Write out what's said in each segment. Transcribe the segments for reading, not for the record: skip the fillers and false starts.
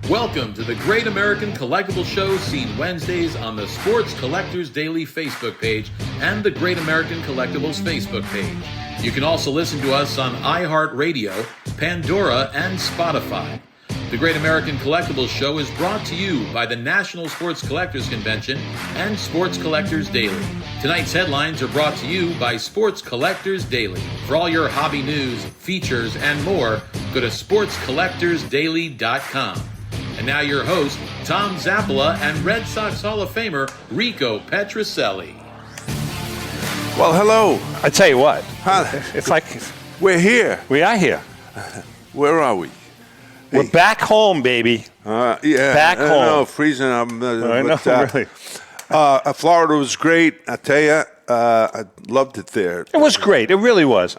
Welcome to the Great American Collectibles Show, seen Wednesdays on the Sports Collectors Daily Facebook page and the Great American Collectibles Facebook page. You can also listen to us on iHeartRadio, Pandora, and Spotify. The Great American Collectibles Show is brought to you by the National Sports Collectors Convention and Sports Collectors Daily. Tonight's headlines are brought to you by Sports Collectors Daily. For all your hobby news, features, and more, go to sportscollectorsdaily.com. And now your host, Tom Zappola, and Red Sox Hall of Famer, Rico Petrocelli. Well, hello. I tell you what, It's like we're here. We are here. Where are we? We're back home, baby. Yeah, back home. No, freezing. I know, really. Florida was great. I tell you, I loved it there. It was great. It really was.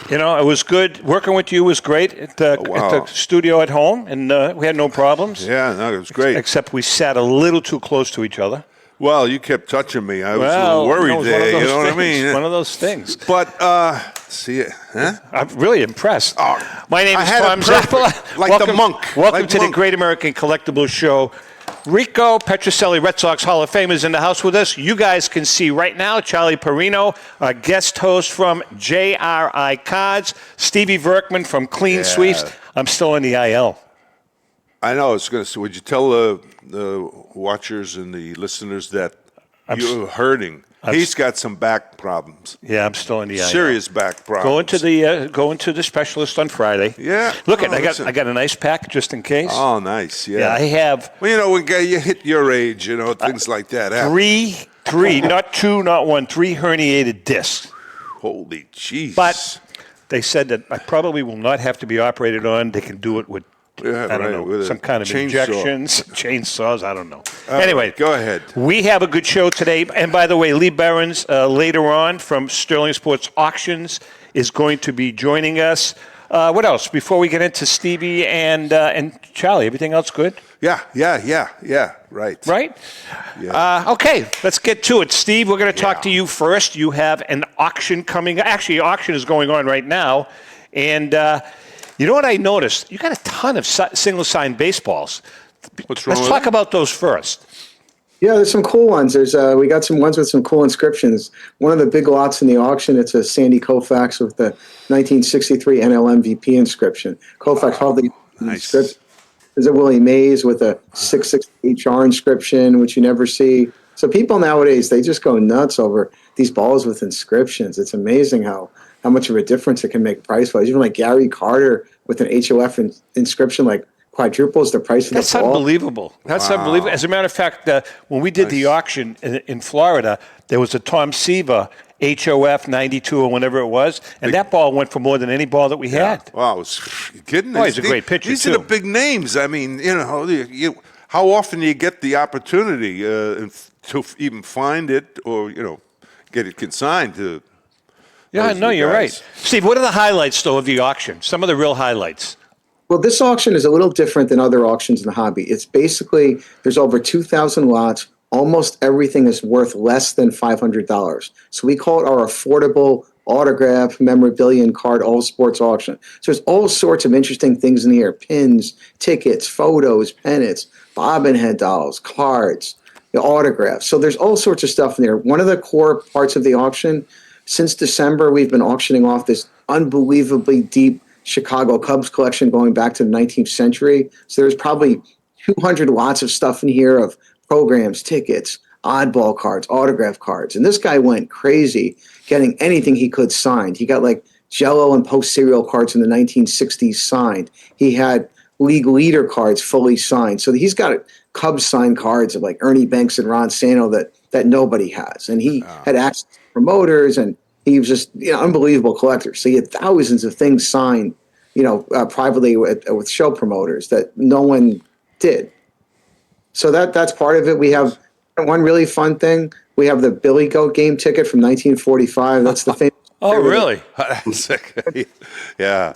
You know, it was good. Working with you was great at the studio at home, and we had no problems. Yeah, no, it was great. Except we sat a little too close to each other. Well, you kept touching me. I was a little worried there. You know what I mean? One of those things. But, see it, huh? I'm really impressed. My name is Tom Zappola. The monk. Welcome to the Great American Collectibles Show. Rico Petrocelli, Red Sox Hall of Fame, is in the house with us. You guys can see right now Charlie Parrino, our guest host from JRI Cards, Stevie Verkman from Clean Sweeps. I'm still in the IL. I know. Would you tell the watchers and the listeners that you're hurting? He's got some back problems. Yeah, I'm still in the IL. Serious back problems. Going to the specialist on Friday. Yeah. Look, I got a nice pack just in case. Oh, nice. Yeah. I have. Well, you know, when you hit your age, things like that happen. Three, not two, not one, 3 herniated discs. Holy jeez. But they said that I probably will not have to be operated on. They can do it with I don't know, some kind of injections, chainsaws, I don't know. Anyway, go ahead. We have a good show today. And by the way, Lee Behrens, later on from Sterling Sports Auctions, is going to be joining us. What else? Before we get into Stevie and Charlie, everything else good? Yeah, right. Right? Yeah. Okay, let's get to it. Steve, we're going to talk to you first. You have an auction coming. Actually, auction is going on right now. And you know what I noticed? You got a ton of single-sign baseballs. What's wrong Let's talk about those first. Yeah, there's some cool ones. We got some ones with some cool inscriptions. One of the big lots in the auction, it's a Sandy Koufax with the 1963 NL MVP inscription. Koufax hardly inscription. There's a Willie Mays with a 660 HR inscription, which you never see. So people nowadays, they just go nuts over these balls with inscriptions. It's amazing how much of a difference it can make price-wise. Even like Gary Carter with an HOF inscription, like quadruples the price of the ball. That's unbelievable. That's unbelievable. As a matter of fact, when we did the auction in Florida, there was a Tom Seaver HOF 92 or whenever it was, and that ball went for more than any ball that we had. Wow, you kidding? He's a great pitcher, These are the big names. I mean, how often do you get the opportunity to even find it or, get it consigned to? Yeah, no, you're right. Steve, what are the highlights, though, of the auction? Some of the real highlights. Well, this auction is a little different than other auctions in the hobby. It's basically, there's over 2,000 lots. Almost everything is worth less than $500. So we call it our affordable autograph memorabilia and card all sports auction. So there's all sorts of interesting things in here. Pins, tickets, photos, pennants, bobblehead dolls, cards, autographs. So there's all sorts of stuff in there. One of the core parts of the auction, since December, we've been auctioning off this unbelievably deep Chicago Cubs collection going back to the 19th century. So there's probably 200 lots of stuff in here of programs, tickets, oddball cards, autograph cards. And this guy went crazy getting anything he could signed. He got like Jell-O and Post cereal cards in the 1960s signed. He had league leader cards fully signed. So he's got Cubs signed cards of like Ernie Banks and Ron Santo that nobody has. And he had access to promoters, and he was just unbelievable collector. So he had thousands of things signed, privately with show promoters that no one did. So that's part of it. We have one really fun thing. We have the Billy Goat game ticket from 1945. That's the famous. Oh, really? Yeah.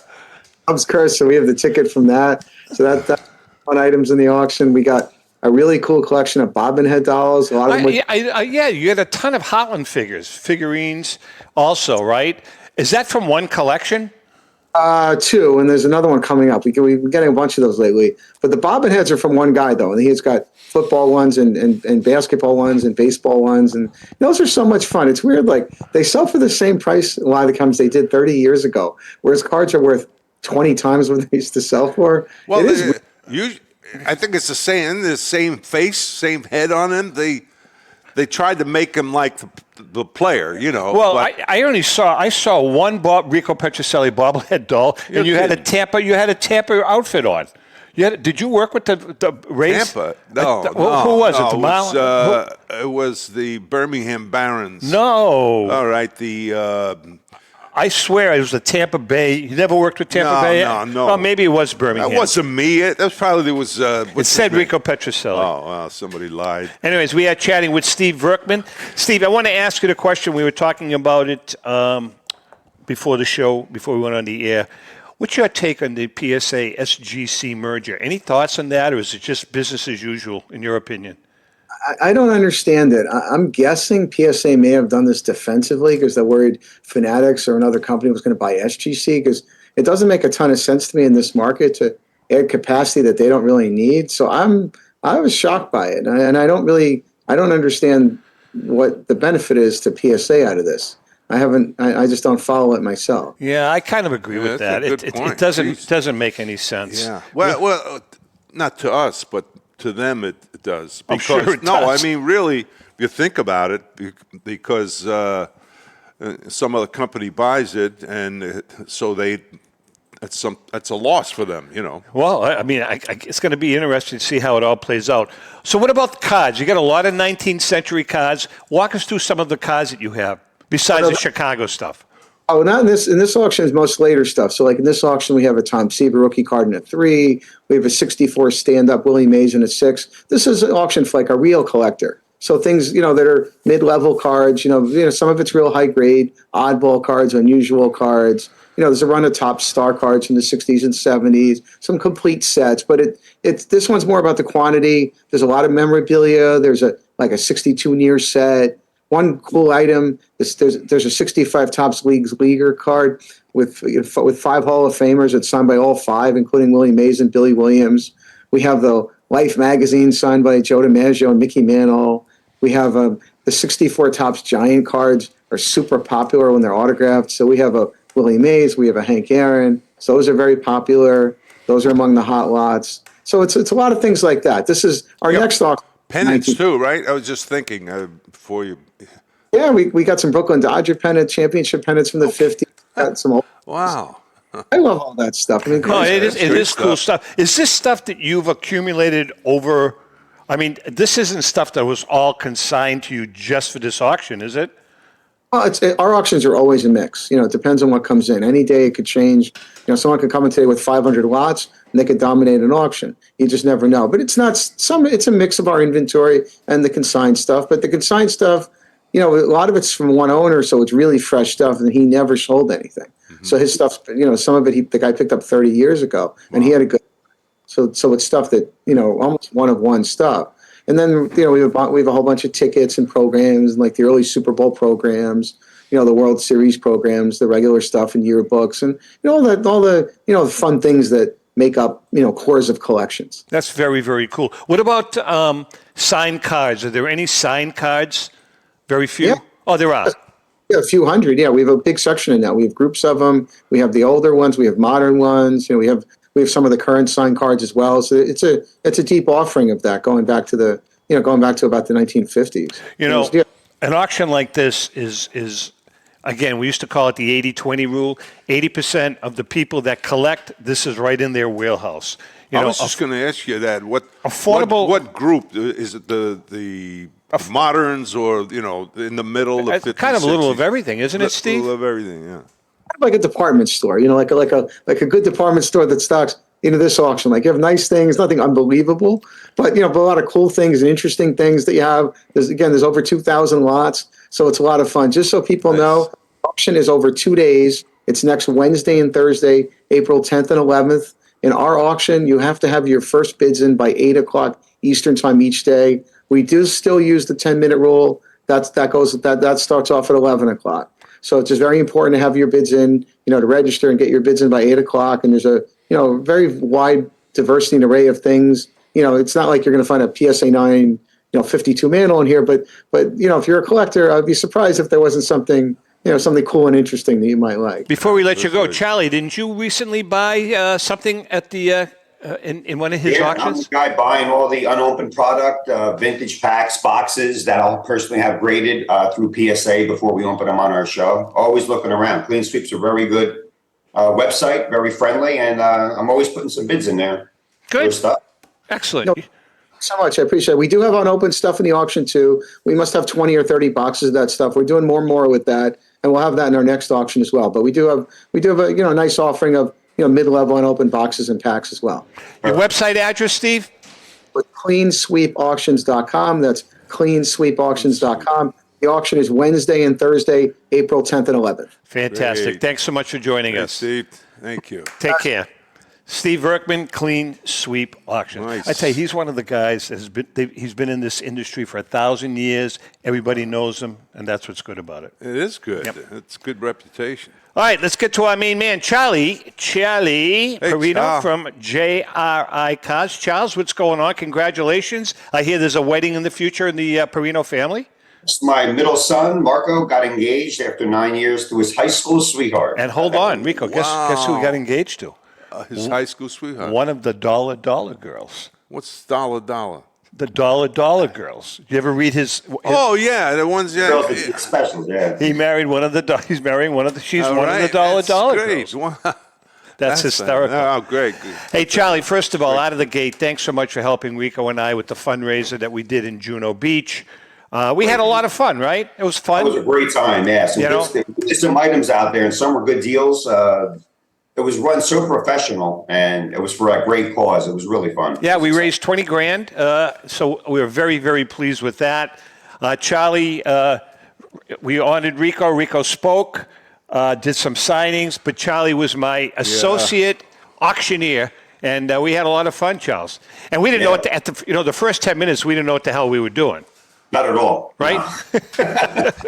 Cubs curse. So we have the ticket from that. So that's fun items in the auction. We got a really cool collection of bobblehead dolls. A lot of them. You had a ton of Holland figurines also, right? Is that from one collection? Two, and there's another one coming up. We're getting a bunch of those lately. But the bobbleheads are from one guy, though, and he's got football ones and basketball ones and baseball ones, and those are so much fun. It's weird, like they sell for the same price a lot of the times they did 30 years ago, whereas cards are worth 20 times what they used to sell for. Well, it is. I think it's the same face, same head on him. They tried to make him like the player, you know. Well, but I saw one Rico Petrocelli bobblehead doll, and you had a Tampa outfit on. Did you work with the Rays? Tampa? No, who was it? It was the Birmingham Barons. No. All right, I swear it was the Tampa Bay. You never worked with Tampa Bay? No. Well, maybe it was Birmingham. That wasn't me. It was. It said Rico Petrocelli. Oh, well, somebody lied. Anyways, we are chatting with Steve Verkman. Steve, I want to ask you the question. We were talking about it before the show, before we went on the air. What's your take on the PSA SGC merger? Any thoughts on that, or is it just business as usual, in your opinion? I don't understand it. I'm guessing PSA may have done this defensively because they're worried Fanatics or another company was going to buy SGC, because it doesn't make a ton of sense to me in this market to add capacity that they don't really need. So I was shocked by it, and I don't understand what the benefit is to PSA out of this. I just don't follow it myself. Yeah, I kind of agree with that. That's a good point. It doesn't make any sense. Yeah. Well, not to us, but to them it does. I'm sure it No, does. I mean, really, if you think about it, because some other company buys it, and so that's a loss for them, you know. Well, I mean, it's going to be interesting to see how it all plays out. So what about the cards? You got a lot of 19th century cards. Walk us through some of the cards that you have, besides the Chicago stuff. Oh, not in this. In this auction is most later stuff. So, like in this auction, we have a Tom Seaver rookie card in a 3. We have a 64 stand-up Willie Mays in a 6. This is an auction for like a real collector. So things, that are mid-level cards. Some of it's real high grade, oddball cards, unusual cards. There's a run of top star cards from the 60s and 70s. Some complete sets, but it's this one's more about the quantity. There's a lot of memorabilia. There's a 62 near set. One cool item is there's a 65 Topps Leaguer card with 5 Hall of Famers. It's signed by all 5, including Willie Mays and Billy Williams. We have the Life magazine signed by Joe DiMaggio and Mickey Mantle. We have the 64 Topps Giant cards are super popular when they're autographed. So we have a Willie Mays, we have a Hank Aaron. So those are very popular. Those are among the hot lots. So it's a lot of things like that. This is our next auction. Pennants too, right? I was just thinking before you. Yeah, we got some Brooklyn Dodger pennants, championship pennants from the 50s. Got some old. Wow. I love all that stuff. I mean, No, it That's is great cool stuff. Is this stuff that you've accumulated over? I mean, this isn't stuff that was all consigned to you just for this auction, is it? Well, our auctions are always a mix. It depends on what comes in. Any day it could change. Someone could come in today with 500 lots and they could dominate an auction. You just never know. But it's not it's a mix of our inventory and the consigned stuff. But the consigned stuff, a lot of it's from one owner, so it's really fresh stuff, and he never sold anything. Mm-hmm. So his stuff, some of it the guy picked up 30 years ago, and he had a good. So it's stuff that almost one of one stuff. And then we have a whole bunch of tickets and programs, like the early Super Bowl programs, the World Series programs, the regular stuff and yearbooks, and all the fun things that make up cores of collections. That's very, very cool. What about signed cards? Are there any signed cards? Very few. Yeah. Oh, there are. Yeah, a few hundred. Yeah, we have a big section in that. We have groups of them. We have the older ones. We have modern ones. We have some of the current signed cards as well. So it's a deep offering of that, going back to about the 1950s. An auction like this is again, we used to call it the 80-20 rule. 80% of the people that collect, this is right in their wheelhouse. I was just going to ask you that. Affordable. What group is it? The moderns, or in the middle? The 50s, kind of a little 60s? of everything, isn't it, Steve? A little of everything, yeah. Like a department store, like a good department store that stocks this auction. Like you have nice things, nothing unbelievable, but but a lot of cool things and interesting things that you have. There's over 2,000 lots, so it's a lot of fun. Just so people know, the auction is over 2 days. It's next Wednesday and Thursday, April 10th and 11th. In our auction, you have to have your first bids in by 8 o'clock Eastern time each day. We do still use the 10-minute rule. That starts off at 11 o'clock. So it's just very important to have your bids in to register and get your bids in by 8 o'clock. And there's a, very wide diversity and array of things. It's not like you're going to find a PSA 9, 52 manual in here, but if you're a collector, I'd be surprised if there wasn't something, something cool and interesting that you might like. Before we let you go, Charlie, didn't you recently buy something at the in one of his auctions? I'm the guy buying all the unopened product, vintage packs, boxes that I'll personally have graded through PSA before we open them on our show. Always looking around. Clean Sweep's a very good website, very friendly, and I'm always putting some bids in there. Good. Stuff. Excellent. So much. I appreciate it. We do have unopened stuff in the auction too. We must have 20 or 30 boxes of that stuff. We're doing more and more with that, and we'll have that in our next auction as well. But we do have a nice offering of mid-level unopened boxes and packs as well. Your website address, Steve? With cleansweepauctions.com. That's cleansweepauctions.com. The auction is Wednesday and Thursday, April 10th and 11th. Fantastic. Great. Thanks so much for joining us. Steve, thank you. Take care. Steve Verkman, Clean Sweep Auction. Nice. I tell you, he's one of the guys that he's been in this industry for 1,000 years. Everybody knows him, and that's what's good about it. It is good. Yep. It's good reputation. All right, let's get to our main man, Charlie Parrino Charles. from JRI Cards. Charles, what's going on? Congratulations. I hear there's a wedding in the future in the Parrino family. My middle son, Marco, got engaged after 9 years to his high school sweetheart. And hold on, Rico, guess who he got engaged to? His high school sweetheart. One of the Dollar Girls. What's Dollar? The Dollar Girls. You ever read his? Oh yeah, the ones. Girls Yeah. that specials, yeah. He married one of the. He's marrying one of the. She's All one right. of the Dollar Great. Girls. That's hysterical. Oh, great. Hey, Charlie, first of all, out of the gate, thanks so much for helping Rico and I with the fundraiser that we did in Juno Beach. We had a lot of fun, right? It was fun. It was a great time, yeah. There's some items out there, and some were good deals. It was run so professional, and it was for a great cause. It was really fun. Yeah, we raised $20,000, so we were very, very pleased with that. Charlie, we honored Rico. Rico spoke, did some signings, but Charlie was my associate auctioneer, and we had a lot of fun, Charles. And we didn't know the first 10 minutes, we didn't know what the hell we were doing. Not at all. Right? No.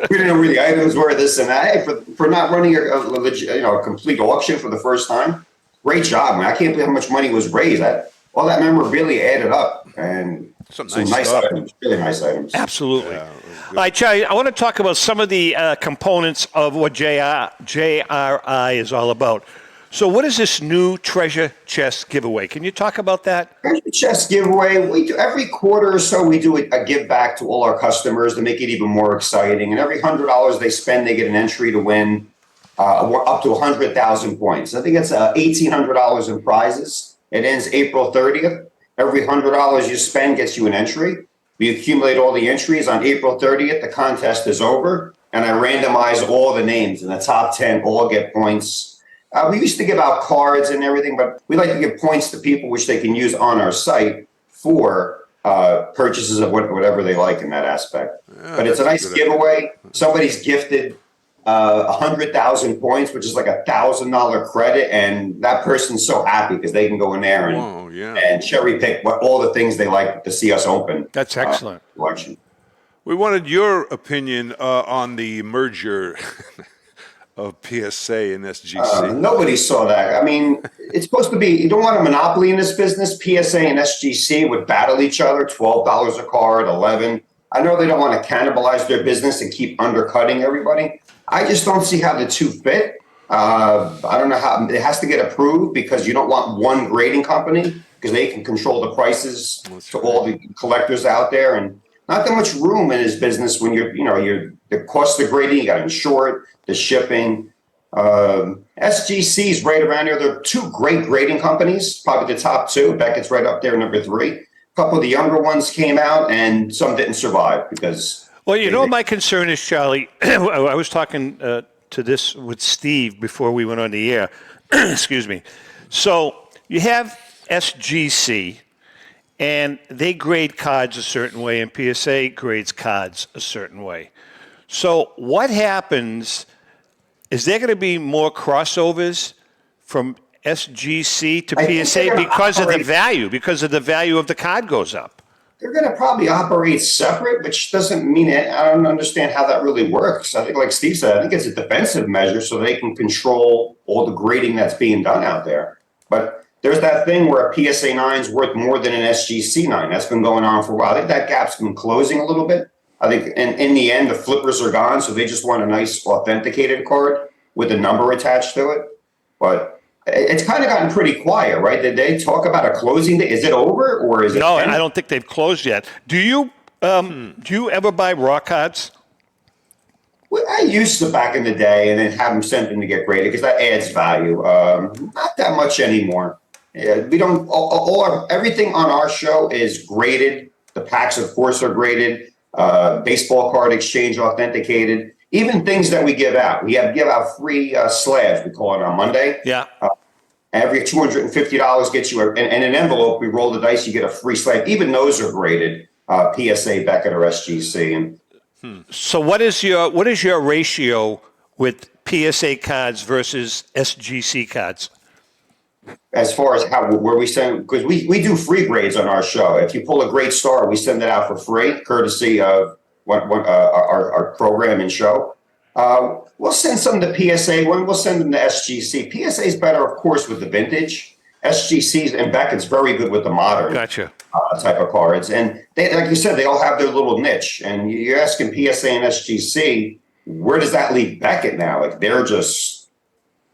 We didn't know where the items were, this and that. Hey, for not running a complete auction for the first time, great job, man. I can't believe how much money was raised. All that memorabilia added up, and some nice stuff. items, really nice items. Absolutely. All right, Charlie, I want to talk about some of the components of what JRI is all about. So what is this new treasure chest giveaway? Can you talk about that? Treasure chest giveaway. We do every quarter or so. We do a give back to all our customers to make it even more exciting. And every $100 they spend, they get an entry to win up to 100,000 points. I think it's $1,800 in prizes. It ends April 30th. Every $100 you spend gets you an entry. We accumulate all the entries on April 30th. The contest is over, and I randomize all the names, and the top 10 all get points. We used to give out cards and everything, but we like to give points to people which they can use on our site for purchases of whatever they like in that aspect. Yeah, but it's a nice giveaway. Somebody's gifted 100,000 points, which is like $1,000 credit, and that person's so happy because they can go in there and cherry pick all the things they like to see us open. That's excellent. We wanted your opinion on the merger of PSA and SGC. Nobody saw that. I mean, it's supposed to be, you don't want a monopoly in this business. PSA and SGC would battle each other, $12 a card, $11. I know they don't want to cannibalize their business and keep undercutting everybody. I just don't see how the two fit. I don't know how, it has to get approved because you don't want one grading company because they can control the prices to all the collectors out there. And not that much room in his business when the cost of grading, you got to insure it, the shipping. SGC's right around here. There are two great grading companies, probably the top two. Beckett's right up there, number 3. A couple of the younger ones came out, and some didn't survive because. Well, my concern is, Charlie. I was talking to this with Steve before we went on the air. Excuse me. So you have SGC. And they grade cards a certain way, and PSA grades cards a certain way. So what happens, is there going to be more crossovers from SGC to PSA because of the value of the card goes up? they're going to probably operate separate, which doesn't mean it. I don't understand how that really works. I think, like Steve said, I think it's a defensive measure so they can control all the grading that's being done out there. But there's that thing where a PSA 9 is worth more than an SGC 9. That's been going on for a while. I think that gap's been closing a little bit. I think in the end, the flippers are gone, so they just want a nice authenticated card with a number attached to it. But it's kind of gotten pretty quiet, right? Did they talk about a closing date? Is it over or is it? No, I don't think they've closed yet. Do you ever buy raw cards? Well, I used to back in the day, and then have them sent in to get graded because that adds value. Not that much anymore. We don't. Everything on our show is graded. The packs, of course, are graded. Baseball card exchange authenticated. Even things that we give out. We give out free slabs. We call it on Monday. Yeah. Every $250 gets you in an envelope. We roll the dice. You get a free slab. Even those are graded. PSA, Beckett, or SGC. And So what is your ratio with PSA cards versus SGC cards? as far as where we send, because we do free grades on our show. If you pull a great star, we send it out for free, courtesy of our program and show. We'll send some to PSA. We'll send them to SGC. PSA is better, of course, with the vintage. SGC's and Beckett's very good with the modern type of cards. And they, like you said, they all have their little niche. And you're asking PSA and SGC, where does that leave Beckett now? Like they're just,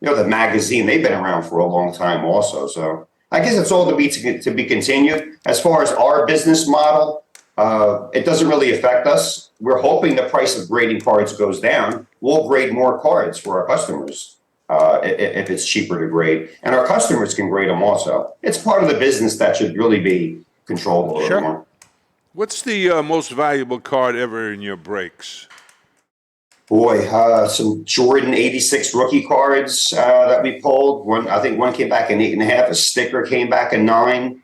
the magazine, they've been around for a long time also. So I guess it's all to be continued. As far as our business model, it doesn't really affect us. We're hoping the price of grading cards goes down. We'll grade more cards for our customers if it's cheaper to grade. And our customers can grade them also. It's part of the business that should really be controlled a little more. What's the most valuable card ever in your breaks? Boy, some Jordan 86 rookie cards that we pulled. I think one came back in 8.5. A sticker came back in 9.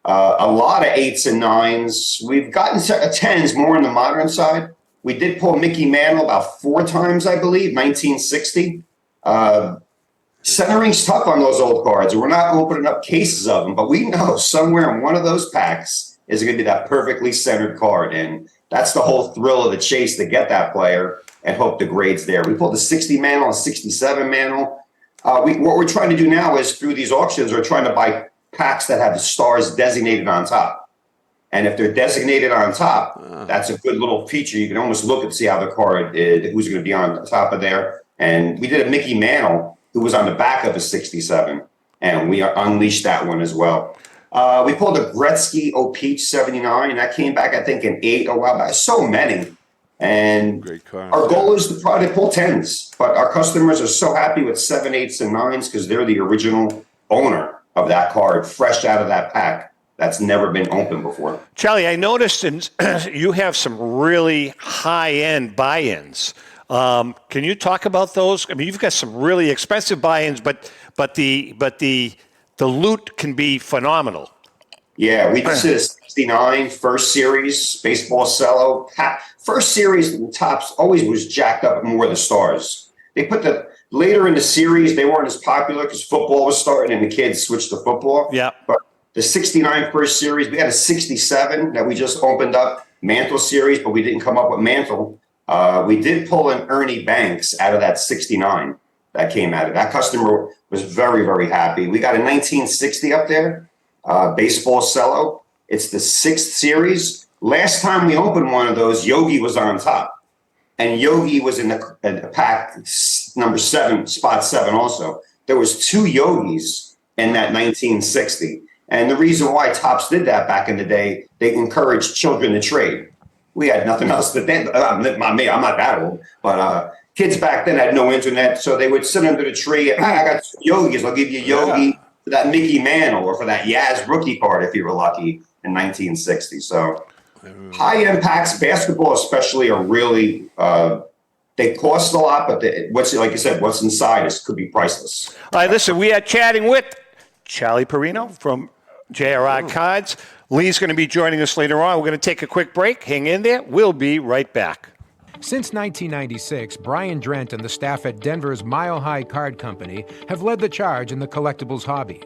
A lot of 8s and 9s. We've gotten 10s more on the modern side. We did pull Mickey Mantle about 4 times, I believe, 1960. Centering's tough on those old cards. We're not opening up cases of them, but we know somewhere in one of those packs is going to be that perfectly centered card. And that's the whole thrill of the chase to get that player and hope the grade's there. We pulled a 60 Mantle, a 67 Mantle. What we're trying to do now is through these auctions, we're trying to buy packs that have the stars designated on top. And if they're designated on top, that's a good little feature. You can almost look and see how the card is, who's going to be on the top of there. And we did a Mickey Mantle who was on the back of a 67, and we unleashed that one as well. We pulled a Gretzky O'Peach 79, and that came back, I think, in 8 a while back. So many. And our goal is to try to pull 10s, but our customers are so happy with 7, 8s, and 9s because they're the original owner of that card, fresh out of that pack. That's never been opened before. Charlie, I noticed you have some really high-end buy-ins. Can you talk about those? I mean, you've got some really expensive buy-ins, but the loot can be phenomenal. Yeah, we just did a 69 first series baseball cello. First series, the tops always was jacked up more of the stars. They put later in the series, they weren't as popular because football was starting and the kids switched to football. Yeah. But the 69 first series, we had a 67 that we just opened up, Mantle series, but we didn't come up with Mantle. We did pull an Ernie Banks out of that 69 that came out of that. Customer was very, very happy. We got a 1960 up there, baseball cello. It's the 6th series. Last time we opened one of those, Yogi was on top. And Yogi was in the pack number 7, spot 7 also. There was 2 Yogis in that 1960. And the reason why Topps did that back in the day, they encouraged children to trade. We had nothing else to think. I'm not that old, but kids back then had no internet, so they would sit under the tree. I got 2 Yogis. I'll give you Yogi for that Mickey Mantle or for that Yaz rookie card if you were lucky in 1960. So high-end packs, basketball especially, are really they cost a lot, but like you said, what's inside could be priceless. All right, listen, we are chatting with Charlie Parrino from JRI Cards. Lee's going to be joining us later on. We're going to take a quick break. Hang in there. We'll be right back. Since 1996, Brian Drent and the staff at Denver's Mile High Card Company have led the charge in the collectibles hobby.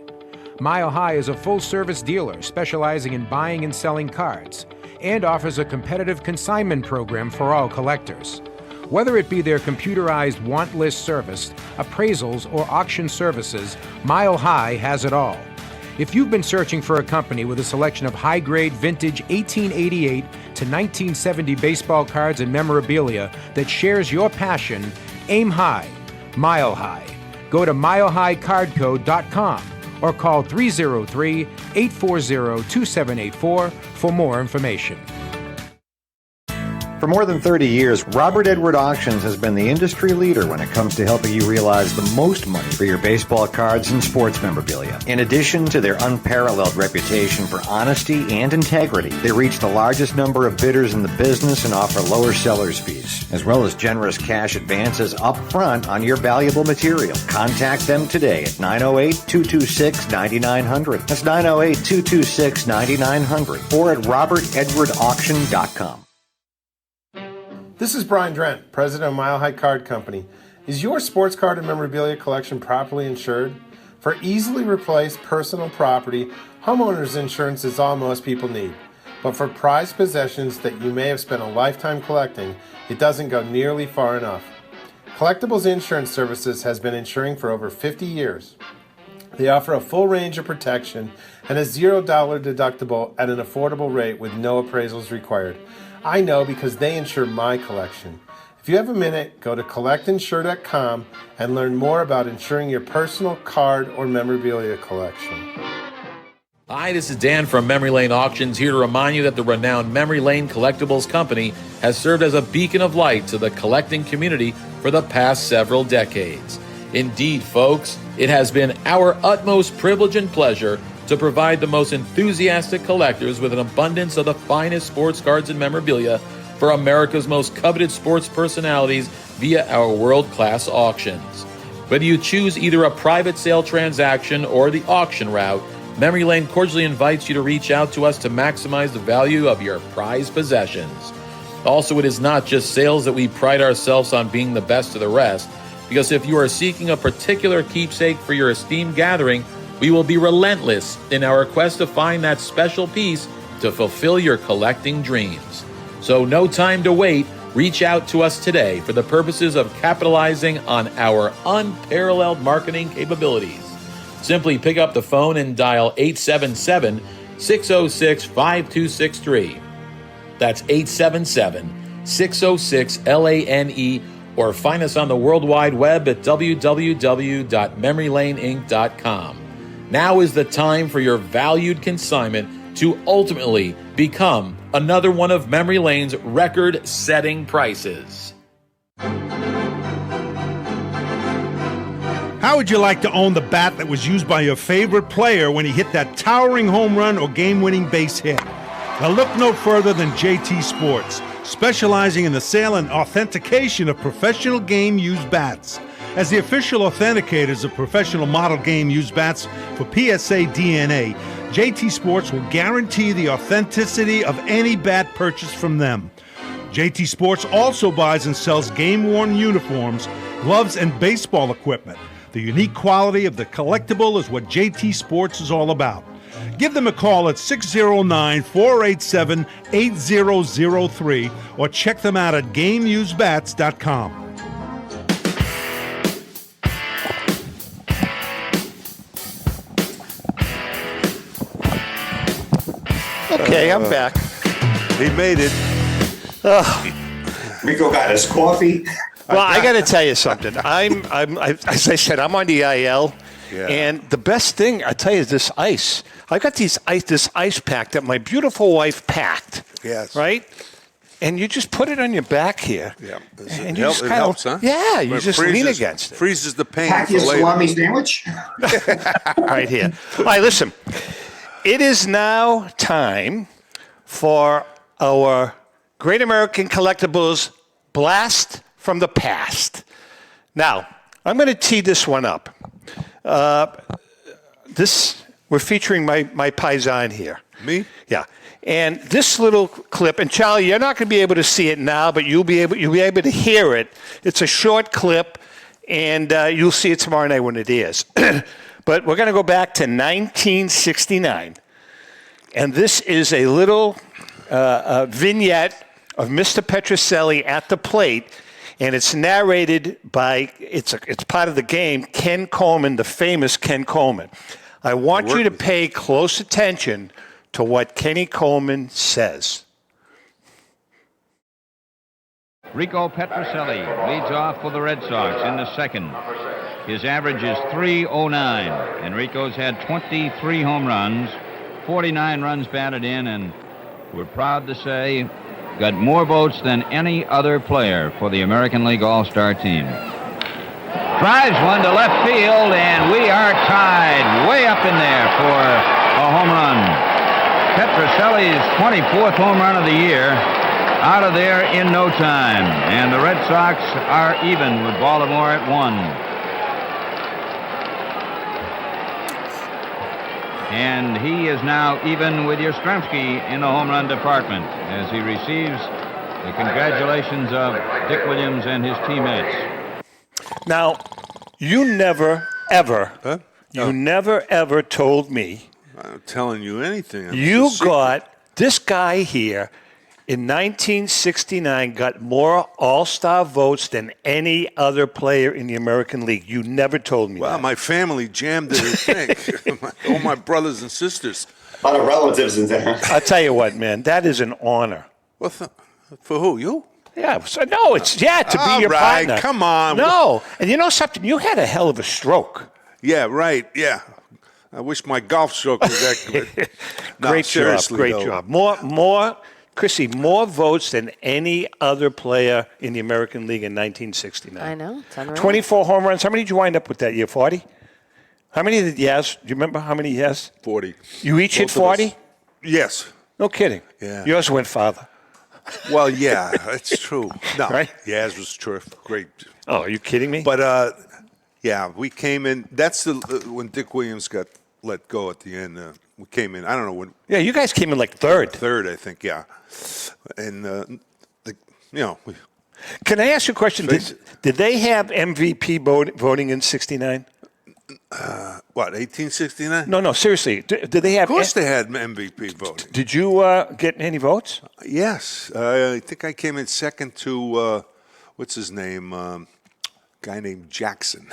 Mile High is a full-service dealer specializing in buying and selling cards. and offers a competitive consignment program for all collectors. Whether it be their computerized want list service, appraisals, or auction services, Mile High has it all. If you've been searching for a company with a selection of high-grade vintage 1888 to 1970 baseball cards and memorabilia that shares your passion, aim high, Mile High. Go to milehighcardco.com or call 303-840-2784 for more information. For more than 30 years, Robert Edward Auctions has been the industry leader when it comes to helping you realize the most money for your baseball cards and sports memorabilia. In addition to their unparalleled reputation for honesty and integrity, they reach the largest number of bidders in the business and offer lower seller's fees, as well as generous cash advances up front on your valuable material. Contact them today at 908-226-9900. That's 908-226-9900 or at robertedwardauction.com. This is Brian Drent, president of Mile High Card Company. Is your sports card and memorabilia collection properly insured? For easily replaced personal property, homeowners insurance is all most people need. But for prized possessions that you may have spent a lifetime collecting, it doesn't go nearly far enough. Collectables Insurance Services has been insuring for over 50 years. They offer a full range of protection and a $0 deductible at an affordable rate with no appraisals required. I know because they insure my collection. If you have a minute, go to collectinsure.com and learn more about insuring your personal card or memorabilia collection. Hi, this is Dan from Memory Lane Auctions, here to remind you that the renowned Memory Lane Collectibles Company has served as a beacon of light to the collecting community for the past several decades. Indeed, folks, it has been our utmost privilege and pleasure to provide the most enthusiastic collectors with an abundance of the finest sports cards and memorabilia for America's most coveted sports personalities via our world-class auctions. Whether you choose either a private sale transaction or the auction route, Memory Lane cordially invites you to reach out to us to maximize the value of your prized possessions. Also, it is not just sales that we pride ourselves on being the best of the rest, because if you are seeking a particular keepsake for your esteemed gathering, we will be relentless in our quest to find that special piece to fulfill your collecting dreams. So no time to wait. Reach out to us today for the purposes of capitalizing on our unparalleled marketing capabilities. Simply pick up the phone and dial 877-606-5263. That's 877-606-LANE, or find us on the World Wide Web at www.memorylaneinc.com. Now is the time for your valued consignment to ultimately become another one of Memory Lane's record-setting prices. How would you like to own the bat that was used by your favorite player when he hit that towering home run or game-winning base hit? Now look no further than JT Sports, specializing in the sale and authentication of professional game-used bats. As the official authenticators of professional model game-used bats for PSA DNA, JT Sports will guarantee the authenticity of any bat purchased from them. JT Sports also buys and sells game-worn uniforms, gloves, and baseball equipment. The unique quality of the collectible is what JT Sports is all about. Give them a call at 609-487-8003 or check them out at GameUseBats.com. Okay, I'm back. He made it. Rico got his coffee. Well, I got to tell you something. I'm as I said, I'm on the IL, and the best thing I tell you is this ice. I got this ice pack that my beautiful wife packed. Yes. Right. And you just put it on your back here. Yeah. And It you just kind helps, of, huh? yeah, you It just lean against it. Freezes the pain. Pack your for later. salami sandwich. Right here. All right, listen. It is now time for our Great American Collectibles Blast from the Past. Now, I'm going to tee this one up. We're featuring my paisan here. Me? Yeah. And this little clip, and Charlie, you're not going to be able to see it now, but you'll be able to hear it. It's a short clip, and you'll see it tomorrow night when it is. But we're going to go back to 1969. And this is a little vignette of Mr. Petrocelli at the plate, and it's narrated by, it's part of the game, Ken Coleman, the famous Ken Coleman. I want you to pay close attention to what Kenny Coleman says. Rico Petrocelli leads off for the Red Sox in the second. His average is .309, and Rico's had 23 home runs, 49 runs batted in, and we're proud to say got more votes than any other player for the American League All-Star team. Drives one to left field, and we are tied way up in there for a home run. Petrocelli's 24th home run of the year, out of there in no time. And the Red Sox are even with Baltimore at 1. And he is now even with Yastrzemski in the home run department as he receives the congratulations of Dick Williams and his teammates. Now, you never, ever, never, ever told me. I'm not telling you anything. You got this guy here in 1969 got more All-Star votes than any other player in the American League. You never told me that. Well, my family jammed it, I think. All my brothers and sisters. A lot of relatives in there. I'll tell you what, man, that is an honor. Well, for who? You? Yeah, so no, it's, to be your partner. Come on. No, and you know something? You had a hell of a stroke. Yeah, right, yeah. I wish my golf stroke was that good. No, Great job. More, Chrissy, more votes than any other player in the American League in 1969. I know. It's unreal. 24 home runs. How many did you wind up with that year? 40? How many did Yaz? Do you remember how many Yaz? 40. You each hit 40? Yes. No kidding. Yeah. Yours went farther. Well, yeah, that's true. No, Right? Yaz was terrific. Great. Oh, are you kidding me? But, yeah, we came in. That's when Dick Williams got let go at the end. We came in. I don't know when. Yeah, you guys came in like third. Third, I think, yeah. And, Can I ask you a question? Did they have MVP voting in 69? What, 1869? No, seriously. Did they have? Of course they had MVP voting. Did you get any votes? Yes. I think I came in second to, what's his name? Guy named Jackson.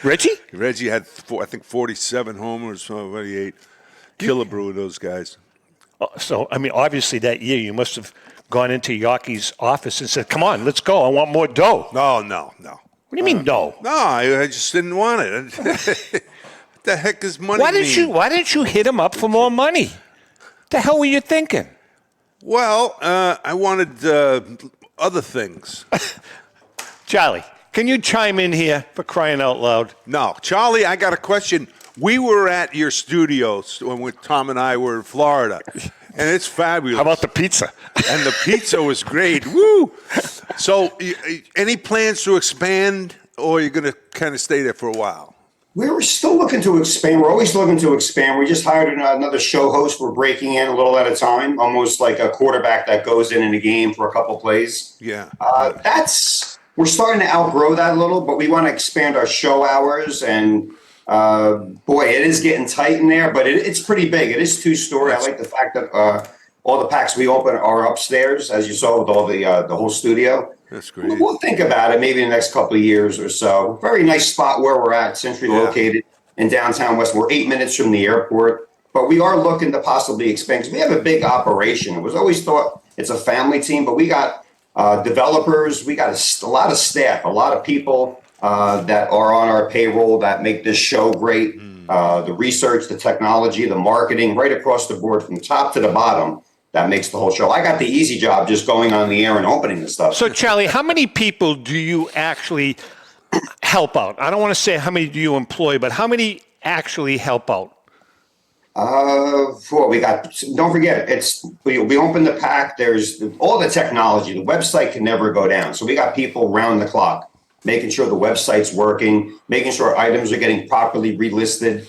Reggie? Reggie had, I think, 47 homers, 48. Killebrew, those guys. So, I mean, obviously that year you must have gone into Yorkie's office and said, come on, let's go. I want more dough. No. What do you mean, no? No, I just didn't want it. What the heck is money Why didn't you hit him up for more money? What the hell were you thinking? Well, I wanted other things. Charlie, can you chime in here for crying out loud? No. Charlie, I got a question. We were at your studios when Tom and I were in Florida, and it's fabulous. How about the pizza? And the pizza was great. Woo! So, any plans to expand, or you're going to kind of stay there for a while? We're still looking to expand. We're always looking to expand. We just hired another show host. We're breaking in a little at a time, almost like a quarterback that goes in a game for a couple plays. Yeah. We're starting to outgrow that a little, but we want to expand our show hours. And boy, it is getting tight in there, but it's pretty big. It is 2-story. I like the fact that all the packs we open are upstairs, as you saw with all the whole studio. That's great. We'll think about it maybe in the next couple of years or so. Very nice spot where we're at, centrally located in downtown West. We're 8 minutes from the airport, but we are looking to possibly expand because we have a big operation. It was always thought it's a family team, but we got developers, we got a lot of staff, a lot of people that are on our payroll that make this show great. The research, the technology, the marketing, right across the board from top to the bottom. That makes the whole show. I got the easy job just going on the air and opening the stuff. So, Charlie, how many people do you actually help out? I don't want to say how many do you employ, but how many actually help out? We got, don't forget, we open the pack. There's all the technology. The website can never go down. So we got people round the clock, making sure the website's working, making sure items are getting properly relisted.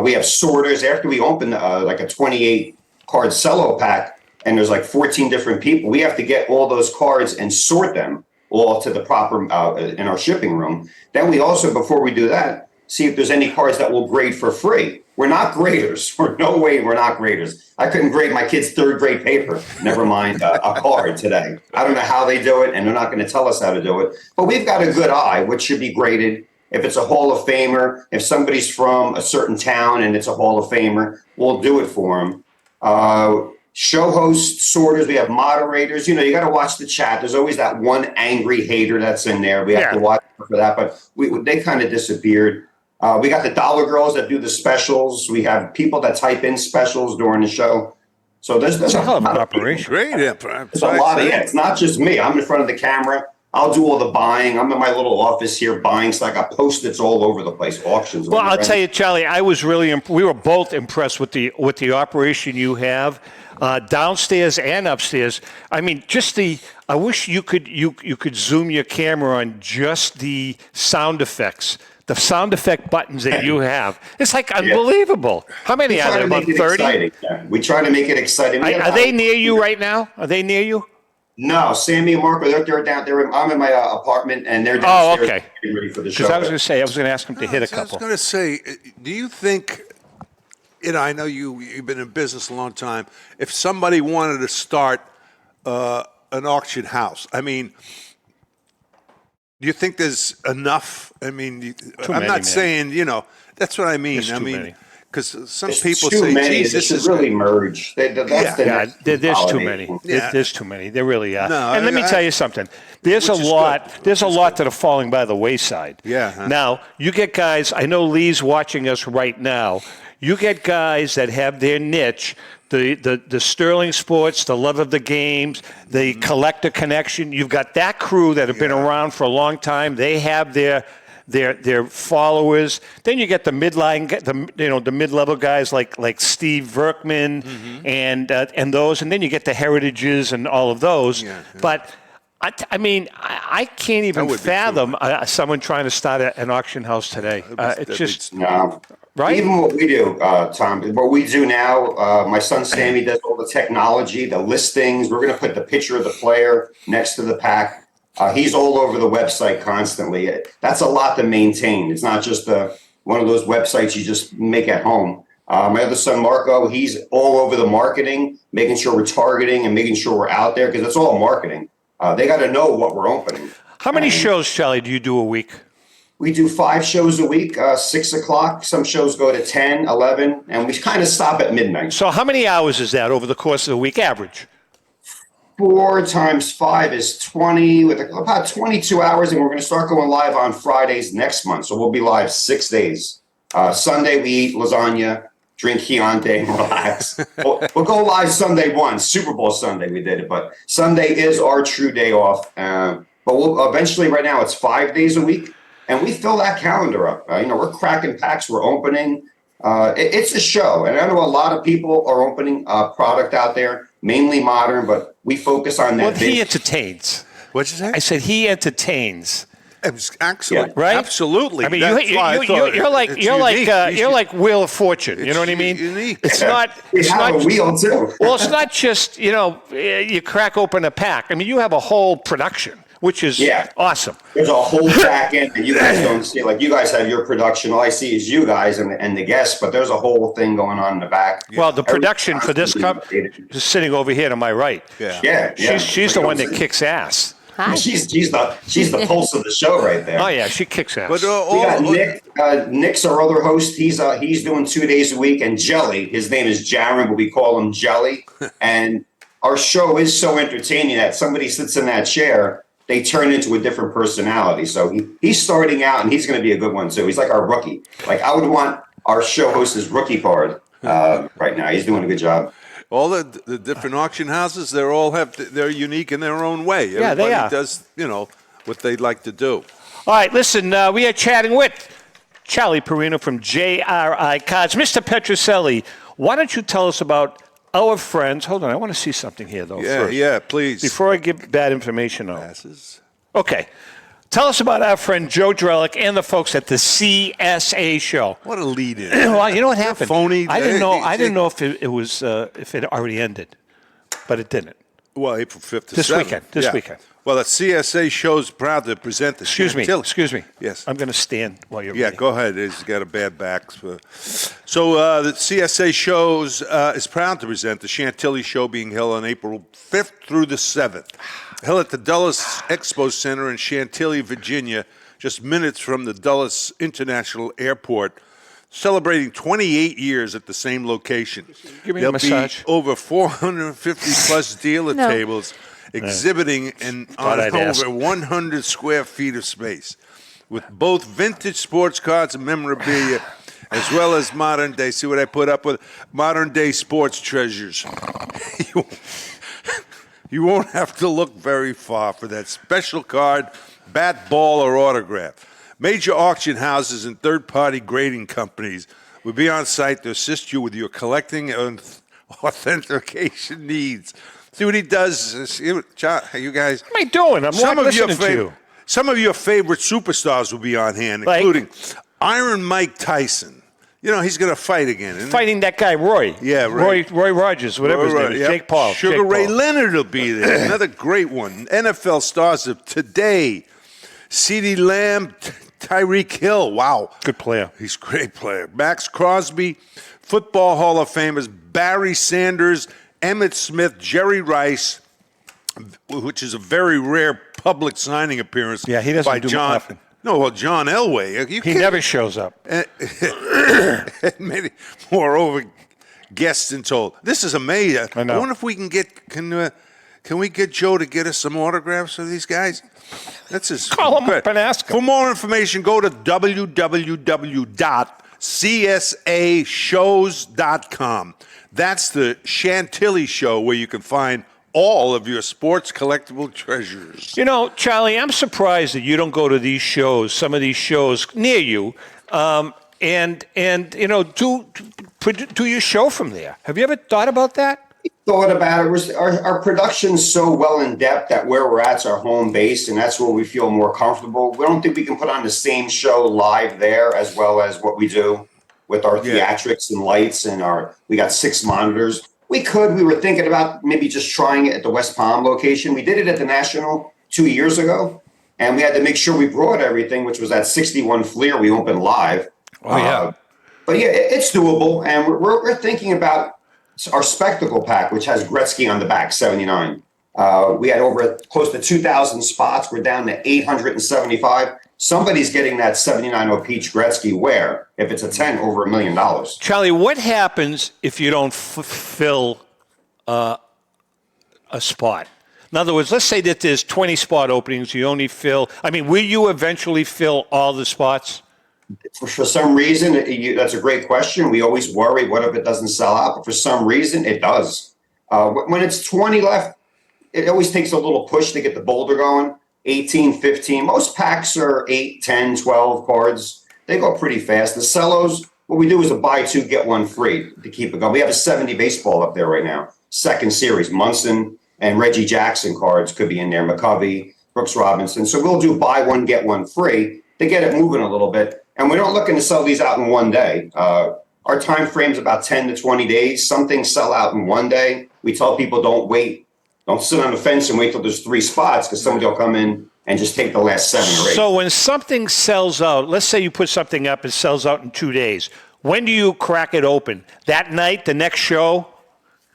We have sorters. After we open like a 28 card cello pack, and there's like 14 different people, we have to get all those cards and sort them all to the proper in our shipping room. Then we also, before we do that, see if there's any cards that we'll grade for free. We're not graders. No way we're not graders. I couldn't grade my kid's third grade paper, never mind a card today. I don't know how they do it, and they're not going to tell us how to do it. But we've got a good eye, what should be graded. If it's a Hall of Famer, if somebody's from a certain town and it's a Hall of Famer, we'll do it for them. Show hosts, sorters, we have moderators. You know, you got to watch the chat. There's always that one angry hater that's in there. We have to watch for that, but they kind of disappeared. We got the dollar girls that do the specials. We have people that type in specials during the show. So there's a hell of an operation. Great. It's a lot of, it's not just me. I'm in front of the camera. I'll do all the buying. I'm in my little office here buying. So I got Post-its all over the place, auctions. Well, I'll tell you, Charlie, I was really we were both impressed with the operation you have downstairs and upstairs. I mean, I wish you could zoom your camera on just the sound effects. The sound effect buttons that you have. It's like unbelievable. How many are there? About 30? We try to make it exciting. Are they near you right now? Are they near you? No, Sammy and Marco, they're down there. I'm in my apartment, and they're downstairs getting ready for the show. Because I was going to ask them to hit a couple. I was going to say, do you think, I know you've been in business a long time, if somebody wanted to start an auction house, I mean, do you think there's enough? I mean, I'm not saying, that's what I mean. There's too many. Because some people say, geez, this is really merge. There's too many. There's too many. There really are. No, and let me tell you something. There's a lot that are falling by the wayside. Yeah. Now, you get guys, I know Lee's watching us right now. You get guys that have their niche, the Sterling Sports, the love of the games, the collector connection. You've got that crew that have been around for a long time. They have their followers. Then you get the midline, the mid-level guys like Steve Verkman and those, and then you get the heritages and all of those. Yeah. But I mean, I can't even fathom someone trying to start an auction house today. It's just no. Right? Even what we do, Tom, what we do now, my son Sammy does all the technology, the listings. We're going to put the picture of the player next to the pack. He's all over the website constantly. That's a lot to maintain. It's not just one of those websites you just make at home. My other son, Marco, he's all over the marketing, making sure we're targeting and making sure we're out there because it's all marketing. They got to know what we're opening. How many shows, Charlie, do you do a week? We do 5 shows a week, 6 o'clock. Some shows go to 10, 11, and we kind of stop at midnight. So how many hours is that over the course of the week, average? 4 times 5 is 20, with about 22 hours, and we're going to start going live on Fridays next month. So we'll be live 6 days. Sunday, we eat lasagna, drink Chianti, and relax. We'll go live Sunday Super Bowl Sunday, we did it. But Sunday is our true day off. But we'll eventually, right now, it's 5 days a week. And we fill that calendar up. We're cracking packs. We're opening. It's a show. And I know a lot of people are opening product out there, mainly modern, but we focus on that. Well, he entertains. What'd you say? I said he entertains. It was excellent. Right? Absolutely. I mean, you're like Wheel of Fortune. You know what I mean? Unique. It's not. We have a wheel too. Well, it's not just you crack open a pack. I mean, you have a whole production, which is awesome. There's a whole back end that you guys don't see. Like you guys have your production. All I see is you guys and the guests, but there's a whole thing going on in the back. Well, the production for this company is sitting over here to my right. Yeah. She's the one that kicks ass. Hi. She's the pulse of the show right there. Oh yeah, she kicks ass. But we got Nick. Nick's our other host. He's doing 2 days a week. And Jelly, his name is Jaron, but we call him Jelly. And our show is so entertaining that somebody sits in that chair, they turn into a different personality. So he's starting out, and he's going to be a good one too. He's like our rookie. Like I would want our show host as rookie card right now. He's doing a good job. All the different auction houses, they're unique in their own way. Yeah, Everybody they are. does, what they like to do. All right, listen, we are chatting with Charlie Parrino from JRI Cards. Mr. Petroselli, why don't you tell us about our friends? Hold on, I want to see something here, though. First. Yeah, please. Before I give bad information out. Passes. Okay. Tell us about our friend Joe Drellick and the folks at the CSA show. What a lead-in. Well, you know what happened? Phony. I didn't know if it was if it already ended, but it didn't. Well, April 5th to This 7th. weekend. This weekend. Well, the CSA show's proud to present the Chantilly. Excuse me. Yes. I'm going to stand while you're Yeah, reading. go ahead. He's got a bad back. So the CSA shows is proud to present the Chantilly show being held on April 5th through the 7th. Held at the Dulles Expo Center in Chantilly, Virginia, just minutes from the Dulles International Airport, celebrating 28 years at the same location. Give me a There'll massage. be over 450-plus dealer No. tables exhibiting on I'd ask. over 100 square feet of space, with both vintage sports cards and memorabilia, as well as modern day. See what I put up with? Modern day sports treasures. You won't have to look very far for that special card, bat, ball, or autograph. Major auction houses and third-party grading companies will be on site to assist you with your collecting and authentication needs. See what he does? John, you guys. What am I doing? I'm not listening to you. Some of your favorite superstars will be on hand, Like? including Iron Mike Tyson. You know, he's going to fight again, isn't he? Fighting that guy, Roy. Yeah, right. Roy Rogers, whatever his name is. Yep. Jake Paul. Sugar Jake Ray Paul. Leonard will be there. Another great one. NFL stars of today. CeeDee Lamb, Tyreek Hill. Wow. Good player. He's a great player. Max Crosby, Football Hall of Famers, Barry Sanders, Emmitt Smith, Jerry Rice, which is a very rare public signing appearance. Yeah, he doesn't by do John. nothing. No, well, John Elway. He never shows up. And many moreover guests and told. This is amazing. I know. wonder if we can can we get Joe to get us some autographs of these guys? That's his. Call him up and ask him. For more information, go to www.csashows.com. That's the Chantilly show where you can find all of your sports collectible treasures. You know, Charlie, I'm surprised that you don't go to these shows, some of these shows near you, and you know, do your show from there. Have you ever thought about that? Thought about it. Our production's so well in depth that where we're at's our home base, and that's where we feel more comfortable. We don't think we can put on the same show live there as well as what we do with our theatrics and lights and we got 6 monitors. We were thinking about maybe just trying it at the West Palm location. We did it at the National 2 years ago, and we had to make sure we brought everything, which was at 61 Fleer. We opened live. Oh, yeah. But yeah, it's doable, and we're thinking about our spectacle pack, which has Gretzky on the back, 79. We had over close to 2,000 spots. We're down to 875. Somebody's getting that 79 Peach Gretzky where, if it's a 10, over $1 million. Charlie, what happens if you don't fill a spot? In other words, let's say that there's 20 spot openings. You only fill. I mean, will you eventually fill all the spots? For some reason, that's a great question. We always worry, what if it doesn't sell out? But for some reason, it does. When it's 20 left, it always takes a little push to get the boulder going. 18, 15. Most packs are 8, 10, 12 cards. They go pretty fast. The cellos, what we do is a buy 2, get 1 free to keep it going. We have a 70 baseball up there right now. Second series. Munson and Reggie Jackson cards could be in there. McCovey, Brooks Robinson. So we'll do buy 1, get 1 free to get it moving a little bit. And we're not looking to sell these out in one day. Our time frame is about 10 to 20 days. Some things sell out in one day. We tell people don't wait. Don't sit on the fence and wait till there's 3 spots because somebody will come in and just take the last 7 or 8. So when something sells out, let's say you put something up, it sells out in 2 days. When do you crack it open? That night, the next show?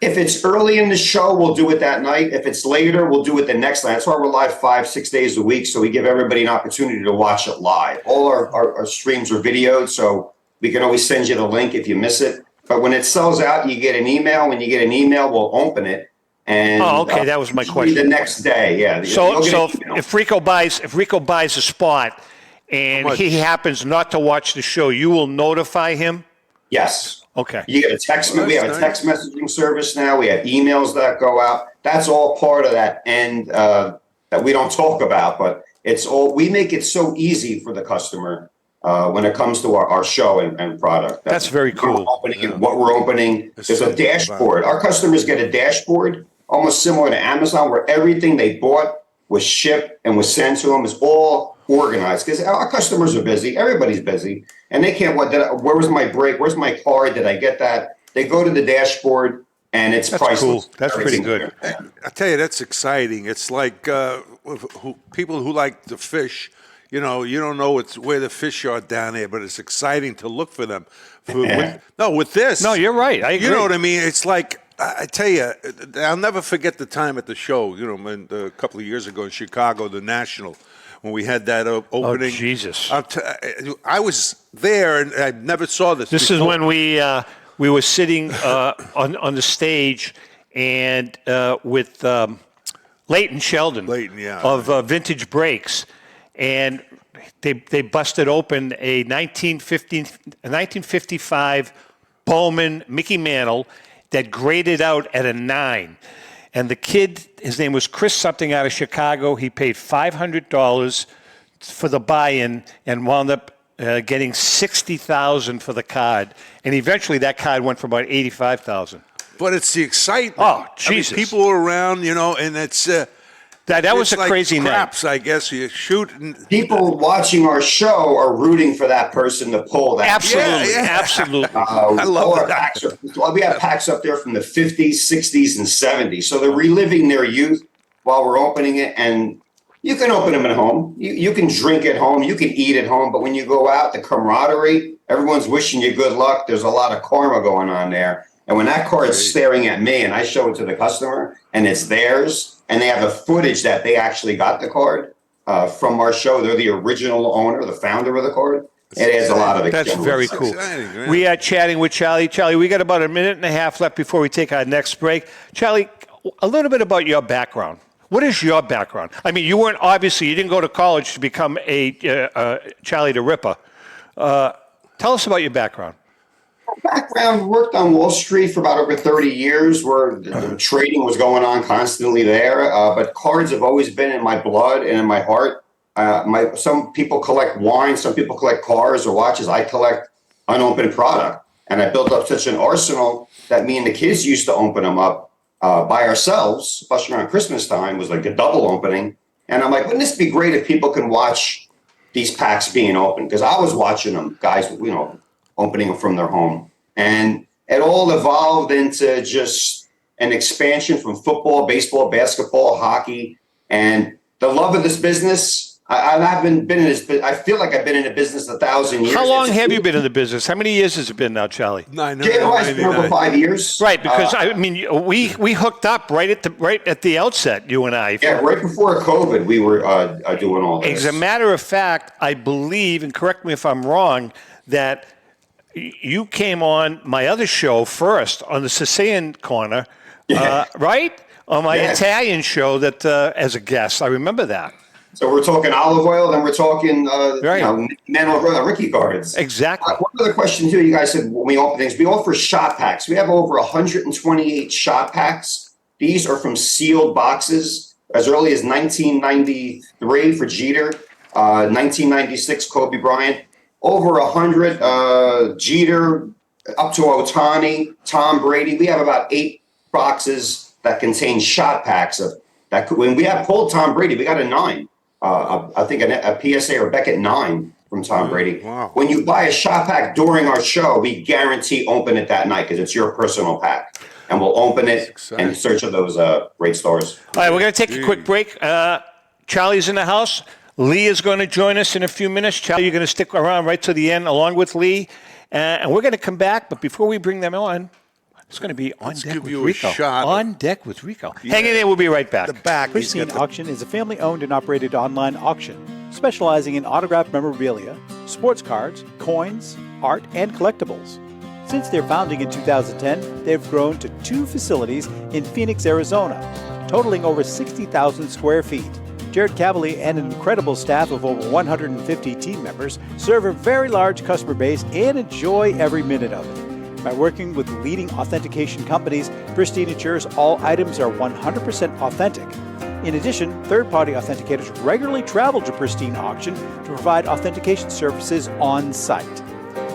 If it's early in the show, we'll do it that night. If it's later, we'll do it the next night. That's why we're live 5-6 days a week, so we give everybody an opportunity to watch it live. All our streams are videoed, so we can always send you the link if you miss it. But when it sells out, you get an email. When you get an email, we'll open it. And, okay, that was my question. The next day, yeah. So if Rico buys a spot and he happens not to watch the show, you will notify him? Yes. Okay. You get a text. We have a text messaging service now. We have emails that go out. That's all part of that end that we don't talk about, but it's all. We make it so easy for the customer when it comes to our show and product. That's very cool. What we're opening. There's a dashboard. Our customers get a dashboard almost similar to Amazon, where everything they bought was shipped and was sent to them is all organized because our customers are busy. Everybody's busy. And they can't, where was my break? Where's my card? Did I get that? They go to the dashboard and it's That's priceless. cool. That's pretty good. I tell you, that's exciting. It's like people who like to fish. You don't know where the fish are down there, but it's exciting to look for them. With this. No, you're right. I agree. You know what I mean? It's like, I tell you, I'll never forget the time at the show, a couple of years ago in Chicago, the National, when we had that opening. Oh, Jesus. I was there, and I never saw this This before. is when we were sitting on the stage and with Leighton Sheldon yeah. of Vintage Breaks, and they busted open a 1955 Bowman Mickey Mantle that graded out at a 9. And the kid, his name was Chris something out of Chicago. He paid $500 for the buy-in and wound up getting $60,000 for the card. And eventually that card went for about $85,000. But it's the excitement. Oh, Jesus. I mean, people are around, and it's... That was a like crazy craps, night. I guess. You shoot. People watching our show are rooting for that person to pull that. Absolutely, Yeah. absolutely. I love that. We have packs up there from the 50s, 60s, and 70s. So they're reliving their youth while we're opening it. And you can open them at home. You can drink at home. You can eat at home. But when you go out, the camaraderie, everyone's wishing you good luck. There's a lot of karma going on there. And when that card's staring at me and I show it to the customer and it's theirs, and they have the footage that they actually got the card from our show. They're the original owner, the founder of the card. It adds a lot of That's very cool. Exciting, We are chatting with Charlie. Charlie, we got about a minute and a half left before we take our next break. Charlie, a little bit about your background. What is your background? I mean, you didn't go to college to become a Charlie the Ripper. Tell us about your background. Background, worked on Wall Street for about over 30 years where the trading was going on constantly there. But cards have always been in my blood and in my heart. Some people collect wine, some people collect cars or watches. I collect unopened product. And I built up such an arsenal that me and the kids used to open them up by ourselves, especially around Christmas time, was like a double opening. And I'm like, wouldn't this be great if people can watch these packs being opened? Because I was watching them, guys, opening them from their home. And it all evolved into just an expansion from football, baseball, basketball, hockey, and the love of this business. I've been in this. I feel like I've been in the business 1,000 years. How long have you been in the business? How many years has it been now, Charlie? JRI's been over 5 years. Right, because we hooked up right at the outset, you and I. Yeah, right before COVID, we were doing all this. As a matter of fact, I believe, and correct me if I'm wrong, that you came on my other show first on the Sicilian Corner, right? On my Italian show that as a guest. I remember that. So we're talking olive oil, then we're talking Ricky cards. Exactly. One other question too, you guys said when we open things, we offer shot packs. We have over 128 shot packs. These are from sealed boxes as early as 1993 for Jeter, 1996 Kobe Bryant. Over 100 Jeter, up to Ohtani, Tom Brady. We have about 8 boxes that contain shot packs of that. When we have pulled Tom Brady, we got a 9. I think a PSA or Beckett 9 from Tom Brady. Wow. When you buy a shot pack during our show, we guarantee open it that night because it's your personal pack. And we'll open it in search of those great stores. All right, we're going to take a quick break. Charlie's in the house. Lee is going to join us in a few minutes. Charlie, you're going to stick around right to the end along with Lee. And we're going to come back. But before we bring them on, it's going to be On Deck with Rico. On Deck with Rico. Yeah. Hang in there. We'll be right back. The back. Pristine Auction is a family-owned and operated online auction specializing in autographed memorabilia, sports cards, coins, art, and collectibles. Since their founding in 2010, they've grown to 2 facilities in Phoenix, Arizona, totaling over 60,000 square feet. Jared Cavalier and an incredible staff of over 150 team members serve a very large customer base and enjoy every minute of it. By working with leading authentication companies, Pristine ensures all items are 100% authentic. In addition, third-party authenticators regularly travel to Pristine Auction to provide authentication services on site.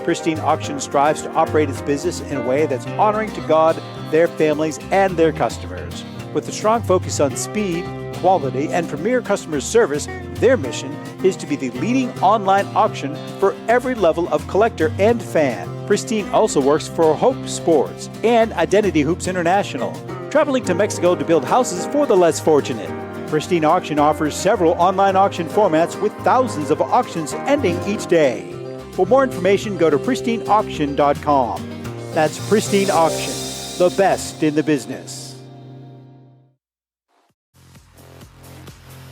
Pristine Auction strives to operate its business in a way that's honoring to God, their families, and their customers. With a strong focus on speed, quality, and premier customer service, their mission is to be the leading online auction for every level of collector and fan. Pristine also works for Hope Sports and Identity Hoops International, traveling to Mexico to build houses for the less fortunate. Pristine Auction offers several online auction formats with thousands of auctions ending each day. For more information, go to pristineauction.com. That's Pristine Auction, the best in the business.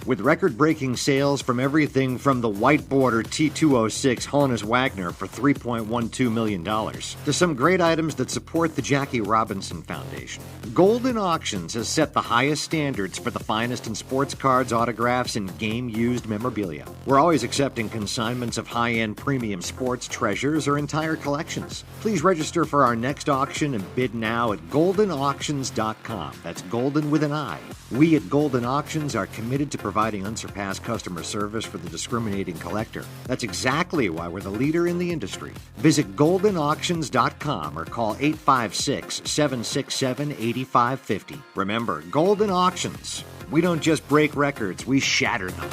With record-breaking sales from everything from the white border T206 Honus Wagner for $3.12 million to some great items that support the Jackie Robinson Foundation, Golden Auctions has set the highest standards for the finest in sports cards, autographs, and game-used memorabilia. We're always accepting consignments of high-end premium sports treasures or entire collections. Please register for our next auction and bid now at goldenauctions.com. That's golden with an I. We at Golden Auctions are committed to providing unsurpassed customer service for the discriminating collector. That's exactly why we're the leader in the industry. Visit goldenauctions.com or call 856-767-8550. Remember, Golden Auctions. We don't just break records, we shatter them.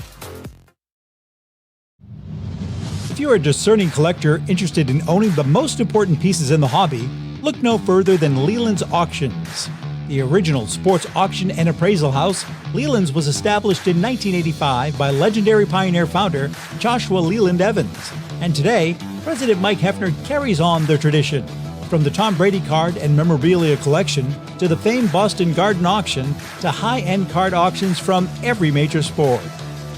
If you're a discerning collector interested in owning the most important pieces in the hobby, look no further than Leland's Auctions. The original sports auction and appraisal house, Leland's was established in 1985 by legendary Pioneer founder Joshua Leland Evans. And today, President Mike Hefner carries on the tradition. From the Tom Brady card and memorabilia collection to the famed Boston Garden auction to high-end card auctions from every major sport,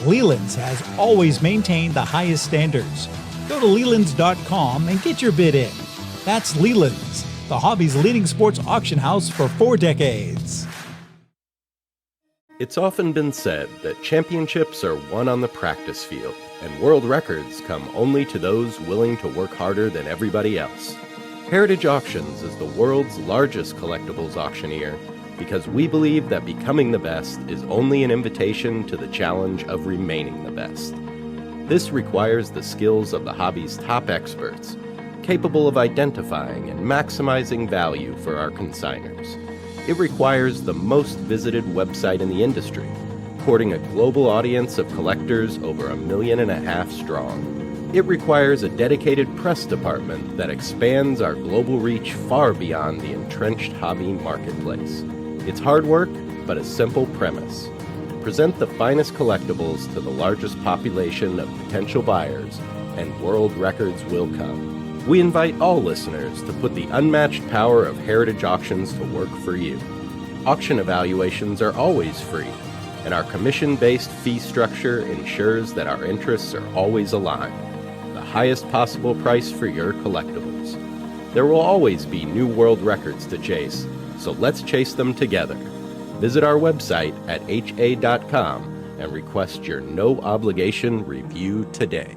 Leland's has always maintained the highest standards. Go to Lelands.com and get your bid in. That's Leland's, the hobby's leading sports auction house for 4 decades. It's often been said that championships are won on the practice field, and world records come only to those willing to work harder than everybody else. Heritage Auctions is the world's largest collectibles auctioneer because we believe that becoming the best is only an invitation to the challenge of remaining the best. This requires the skills of the hobby's top experts, capable of identifying and maximizing value for our consigners. It requires the most visited website in the industry, courting a global audience of collectors over 1.5 million strong. It requires a dedicated press department that expands our global reach far beyond the entrenched hobby marketplace. It's hard work, but a simple premise. Present the finest collectibles to the largest population of potential buyers, and world records will come. We invite all listeners to put the unmatched power of Heritage Auctions to work for you. Auction evaluations are always free, and our commission-based fee structure ensures that our interests are always aligned. The highest possible price for your collectibles. There will always be new world records to chase, so let's chase them together. Visit our website at ha.com and request your no-obligation review today.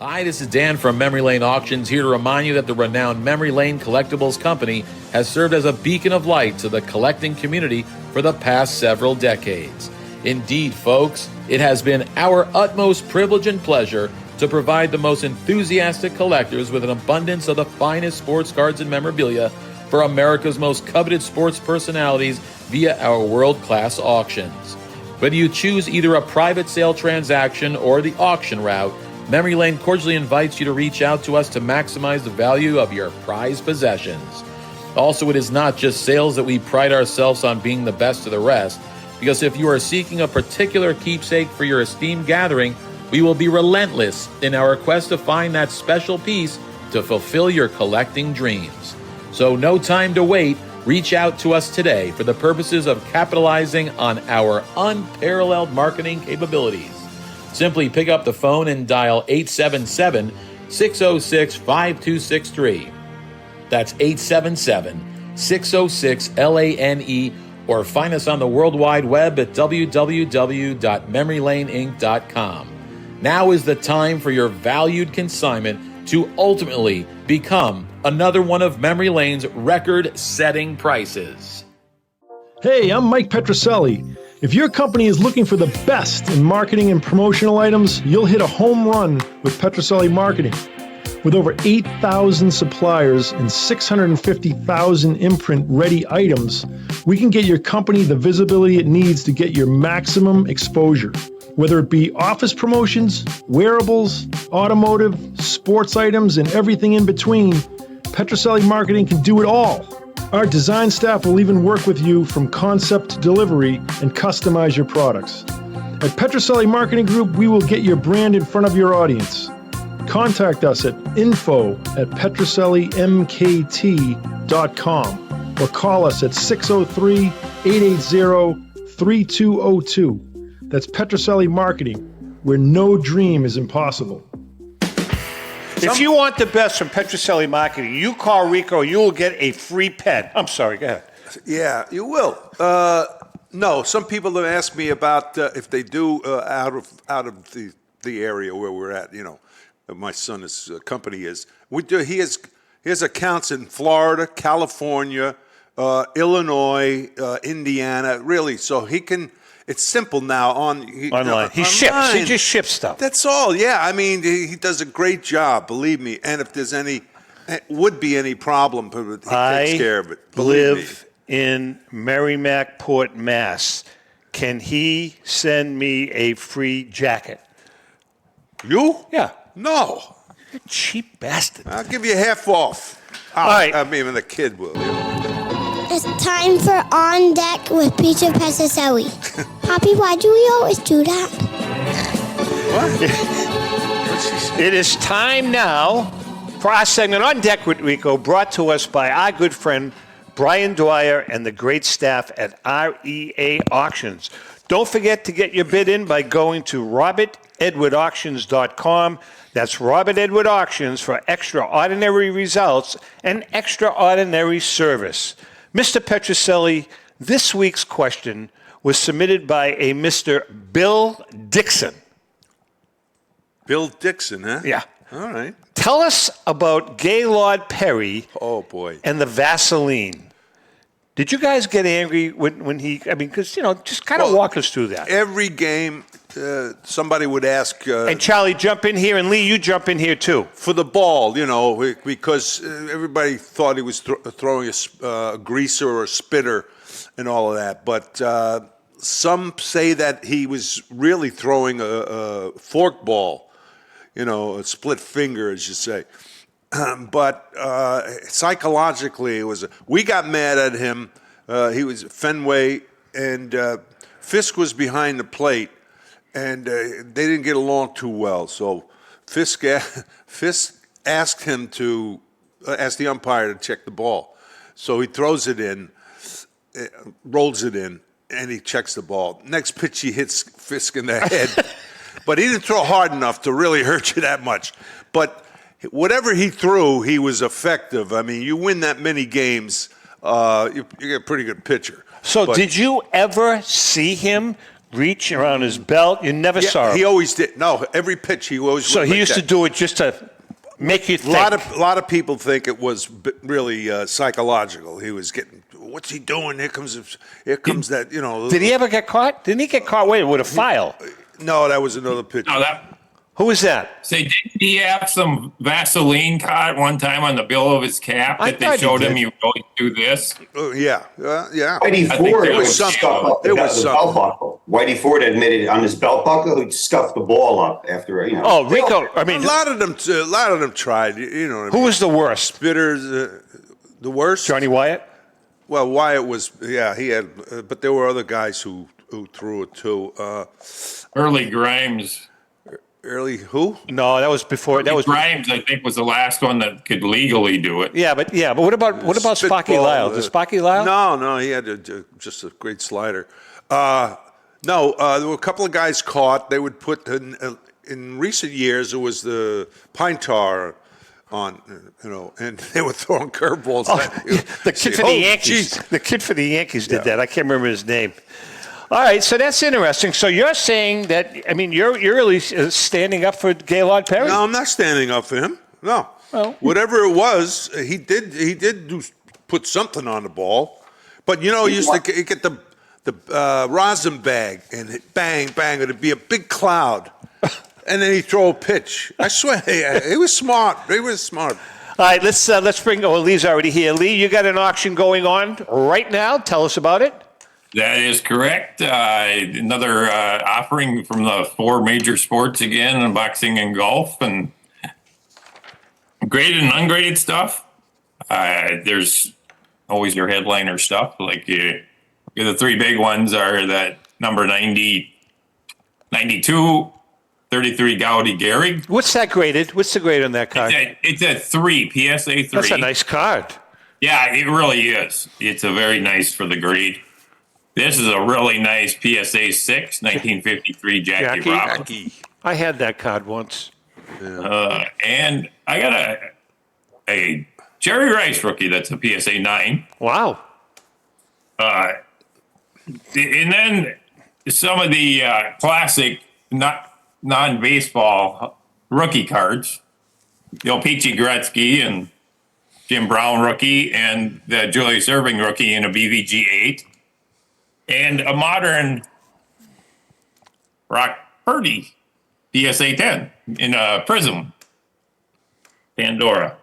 Hi, this is Dan from Memory Lane Auctions, here to remind you that the renowned Memory Lane Collectibles Company has served as a beacon of light to the collecting community for the past several decades. Indeed, folks, it has been our utmost privilege and pleasure to provide the most enthusiastic collectors with an abundance of the finest sports cards and memorabilia for America's most coveted sports personalities via our world-class auctions. Whether you choose either a private sale transaction or the auction route, Memory Lane cordially invites you to reach out to us to maximize the value of your prized possessions. Also, it is not just sales that we pride ourselves on being the best of the rest, because if you are seeking a particular keepsake for your esteemed gathering, we will be relentless in our quest to find that special piece to fulfill your collecting dreams. So no time to wait. Reach out to us today for the purposes of capitalizing on our unparalleled marketing capabilities. Simply pick up the phone and dial 877-606-5263. That's 877-606-LANE, or find us on the World Wide Web at www.memorylaneinc.com. Now is the time for your valued consignment to ultimately become another one of Memory Lane's record-setting prices. Hey, I'm Mike Petroselli. If your company is looking for the best in marketing and promotional items, you'll hit a home run with Petroselli Marketing. With over 8,000 suppliers and 650,000 imprint-ready items, we can get your company the visibility it needs to get your maximum exposure. Whether it be office promotions, wearables, automotive, sports items, and everything in between, Petroselli Marketing can do it all. Our design staff will even work with you from concept to delivery and customize your products. At Petroselli Marketing Group, we will get your brand in front of your audience. Contact us at info@petrosellimkt.com or call us at 603-880-3202. That's Petroselli Marketing, where no dream is impossible. If you want the best from Petroselli Marketing, you call Rico, you will get a free pen. I'm sorry, go ahead. Yeah, you will. No, some people have asked me about if they do out of the area where we're at. You know, my son's company is. We do. He has accounts in Florida, California, Illinois, Indiana. Really, so he can. It's simple now online. He ships. He just ships stuff. That's all. Yeah, I mean, he does a great job. Believe me. And if there's any problem, he takes care of it. I live in Merrimackport, Mass. Can he send me a free jacket? You? Yeah. No. You cheap bastard. I'll give you half off. All right. I mean, the kid will. It's time for On Deck with Peter Petroselli. Poppy, why do we always do that? What? It is time now for our segment On Deck with Rico, brought to us by our good friend Brian Dwyer and the great staff at REA Auctions. Don't forget to get your bid in by going to robertedwardauctions.com. That's Robert Edward Auctions for extraordinary results and extraordinary service. Mr. Petroselli, this week's question was submitted by a Mr. Bill Dixon. Bill Dixon, huh? Yeah. All right. Tell us about Gaylord Perry and the Vaseline. Did you guys get angry when he, because, just kind of walk us through that. Every game, somebody would ask. And Charlie, jump in here, and Lee, you jump in here too. For the ball, because everybody thought he was throwing a greaser or a spitter and all of that. But some say that he was really throwing a fork ball, a split finger, as you say. But psychologically, we got mad at him. He was at Fenway, and Fisk was behind the plate, and they didn't get along too well. So Fisk asked him to ask the umpire to check the ball. So he throws it in, rolls it in, and he checks the ball. Next pitch, he hits Fisk in the head. But he didn't throw hard enough to really hurt you that much. But whatever he threw, he was effective. I mean, you win that many games, you get a pretty good pitcher. So did you ever see him reach around his belt? You never saw him? He always did. No, every pitch he always. So he used to do it just to make you think. A lot of people think it was really psychological. He was getting. What's he doing? Here comes that. Did he ever get caught? Didn't he get caught with a file? No, that was another pitcher. No, Who was that? Say, didn't he have some Vaseline caught one time on the bill of his cap that they showed him? You always do this. Yeah. Whitey Ford was scuffed. It was belt buckle. Whitey Ford admitted on his belt buckle he scuffed the ball up after. Oh, Rico! I mean, a lot of them tried. Who was the worst? Spitters, the worst. Johnny Wyatt. Well, Wyatt was. Yeah, he had. But there were other guys who threw it too. Early Grimes. Early who? No, that was before. That was Grimes. I think was the last one that could legally do it. Yeah, but what about Sparky Lyle? Did Sparky Lyle? No, he had just a great slider. No, there were a couple of guys caught. They would put in recent years. It was the pine tar on, and they were throwing curveballs. The kid for the Yankees. Geez. The kid for the Yankees did that. I can't remember his name. All right, so that's interesting. So you're saying that, you're really standing up for Gaylord Perry? No, I'm not standing up for him. No. Well, whatever it was, he did put something on the ball. But, he used to get the rosin bag and hit bang, bang. It'd be a big cloud. And then he'd throw a pitch. I swear, he was smart. He was smart. All right, let's bring, Lee's already here. Lee, you got an auction going on right now. Tell us about it. That is correct. Another offering from the 4 major sports again, boxing and golf, and graded and ungraded stuff. There's always your headliner stuff. Like the 3 big ones are that number 90, 92, 33 Gaudy Gehrig. What's that graded? What's the grade on that card? It's a 3, PSA 3. That's a nice card. Yeah, it really is. It's a very nice for the grade. This is a really nice PSA 6, 1953 Jackie Robinson. I had that card once. And I got a Jerry Rice rookie that's a PSA 9. Wow. And then some of the classic non-baseball rookie cards. Peachy Gretzky and Jim Brown rookie and the Julius Erving rookie in a BVG 8. And a modern Brock Purdy PSA 10 in a Prism Pandora.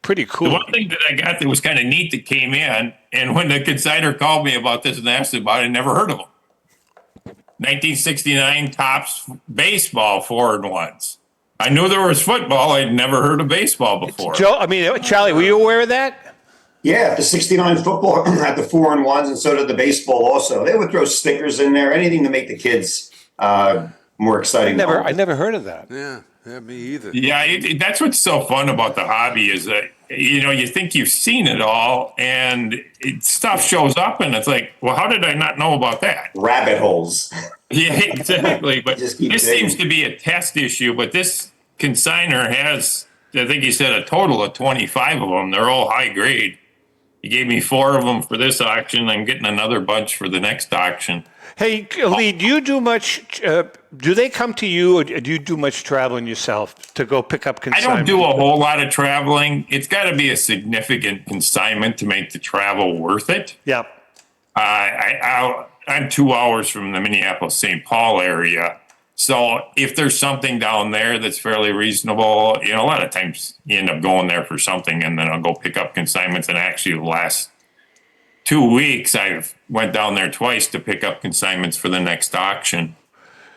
Pretty cool. The one thing that I got that was kind of neat that came in, and when the consignor called me about this and asked about it, I never heard of them. 1969 Topps baseball 4-in-1s. I knew there was football. I'd never heard of baseball before. Charlie, were you aware of that? Yeah, the 69 football had the 4-in-1s, and so did the baseball also. They would throw stickers in there, anything to make the kids more exciting. I never heard of that. Yeah, me either. Yeah, that's what's so fun about the hobby is that, you think you've seen it all, and stuff shows up, and it's like, well, how did I not know about that? Rabbit holes. Yeah, exactly. But this seems to be a test issue, but this consignor has, I think he said, a total of 25 of them. They're all high grade. He gave me 4 of them for this auction. I'm getting another bunch for the next auction. Hey, Lee, do you do much, do they come to you, or do you do much traveling yourself to go pick up consignment? I don't do a whole lot of traveling. It's got to be a significant consignment to make the travel worth it. Yeah. I'm 2 hours from the Minneapolis-St. Paul area. So if there's something down there that's fairly reasonable, a lot of times you end up going there for something, and then I'll go pick up consignments. And actually the last 2 weeks, I've went down there twice to pick up consignments for the next auction.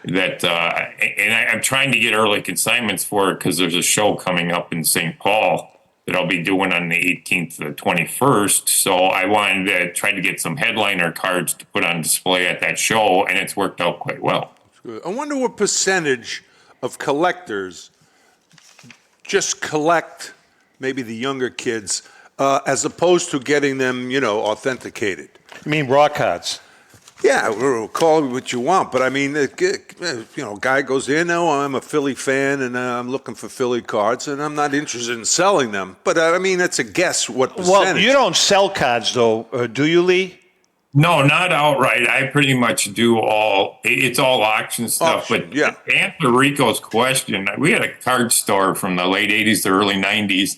I'm trying to get early consignments for it because there's a show coming up in St. Paul that I'll be doing on the 18th to the 21st. So I wanted to try to get some headliner cards to put on display at that show, and it's worked out quite well. I wonder what percentage of collectors just collect maybe the younger kids as opposed to getting them, authenticated. You mean raw cards? Yeah, call it what you want, but I mean, guy goes in, I'm a Philly fan, and I'm looking for Philly cards, and I'm not interested in selling them. But I mean, it's a guess what percentage. Well, you don't sell cards, though, do you, Lee? No, not outright. I pretty much do it's all auction stuff. But to answer Rico's question, we had a card store from the late 80s to early 90s.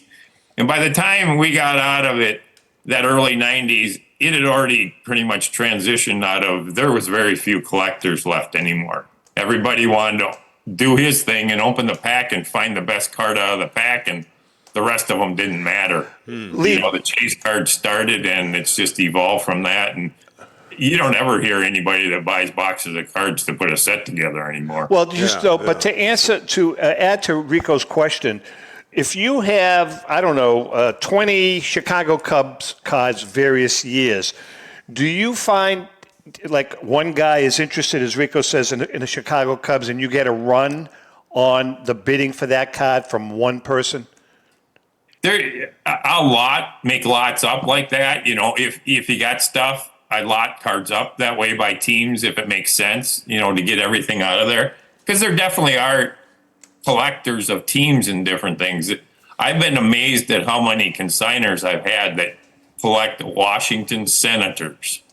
And by the time we got out of it, that early 90s, it had already pretty much transitioned there was very few collectors left anymore. Everybody wanted to do his thing and open the pack and find the best card out of the pack, and the rest of them didn't matter. The chase card started, and it's just evolved from that. And you don't ever hear anybody that buys boxes of cards to put a set together anymore. Well, but to add to Rico's question, if you have, 20 Chicago Cubs cards various years, do you find like one guy is interested, as Rico says, in the Chicago Cubs, and you get a run on the bidding for that card from one person? Make lots up like that. If you got stuff, I lot cards up that way by teams if it makes sense, to get everything out of there. Because there definitely are collectors of teams and different things. I've been amazed at how many consigners I've had that collect Washington Senators.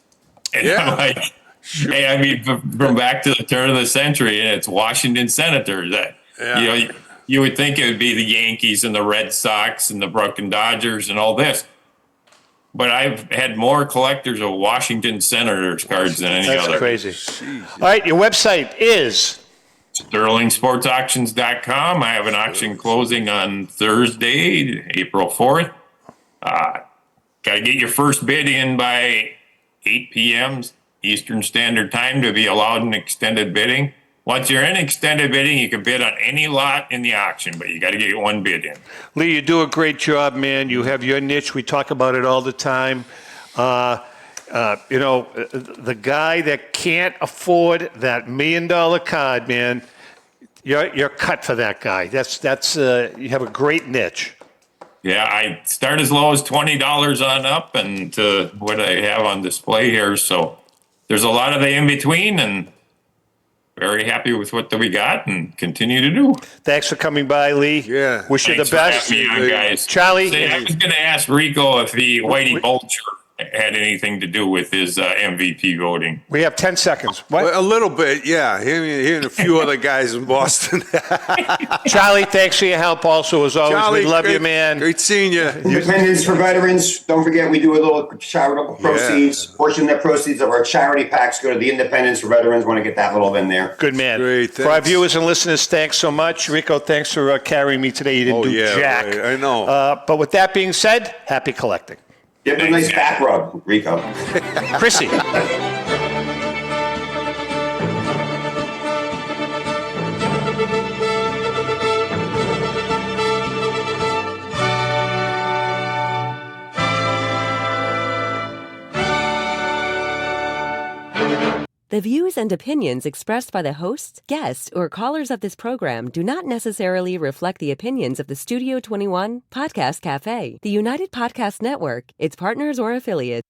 And I'm like, hey, I mean, from back to the turn of the century, and it's Washington Senators. You would think it would be the Yankees and the Red Sox and the Brooklyn Dodgers and all this. But I've had more collectors of Washington Senators cards than any other. That's crazy. Jeez. All right, your website is? SterlingSportsAuctions.com. I have an auction closing on Thursday, April 4th. Got to get your first bid in by 8 p.m. Eastern Standard Time to be allowed in extended bidding. Once you're in extended bidding, you can bid on any lot in the auction, but you got to get one bid in. Lee, you do a great job, man. You have your niche. We talk about it all the time. The guy that can't afford that $1 million card, man, you're cut for that guy. That's you have a great niche. Yeah, I start as low as $20 on up, and to what I have on display here. So there's a lot of the in between, and very happy with what we got and continue to do. Thanks for coming by, Lee. Yeah. Wish you the best. Me on, guys. Charlie. Say, I was going to ask Rico if the Whitey Vulture had anything to do with his MVP voting. We have 10 seconds. What? Well, a little bit, yeah. Him and a few other guys in Boston. Charlie, thanks for your help also, as always. Charlie, we love you, man. Great seeing you. Independence for Veterans. Don't forget, we do a little charitable proceeds. Portion of the proceeds of our charity packs go to the Independence for Veterans. Want to get that little in there. Good man. Great, for our viewers and listeners, thanks so much. Rico, thanks for carrying me today. You didn't do jack. Right. I know. But with that being said, happy collecting. Give him a nice back rub, Rico. Chrissy. The views and opinions expressed by the hosts, guests, or callers of this program do not necessarily reflect the opinions of the Studio 21 Podcast Cafe, the United Podcast Network, its partners, or affiliates.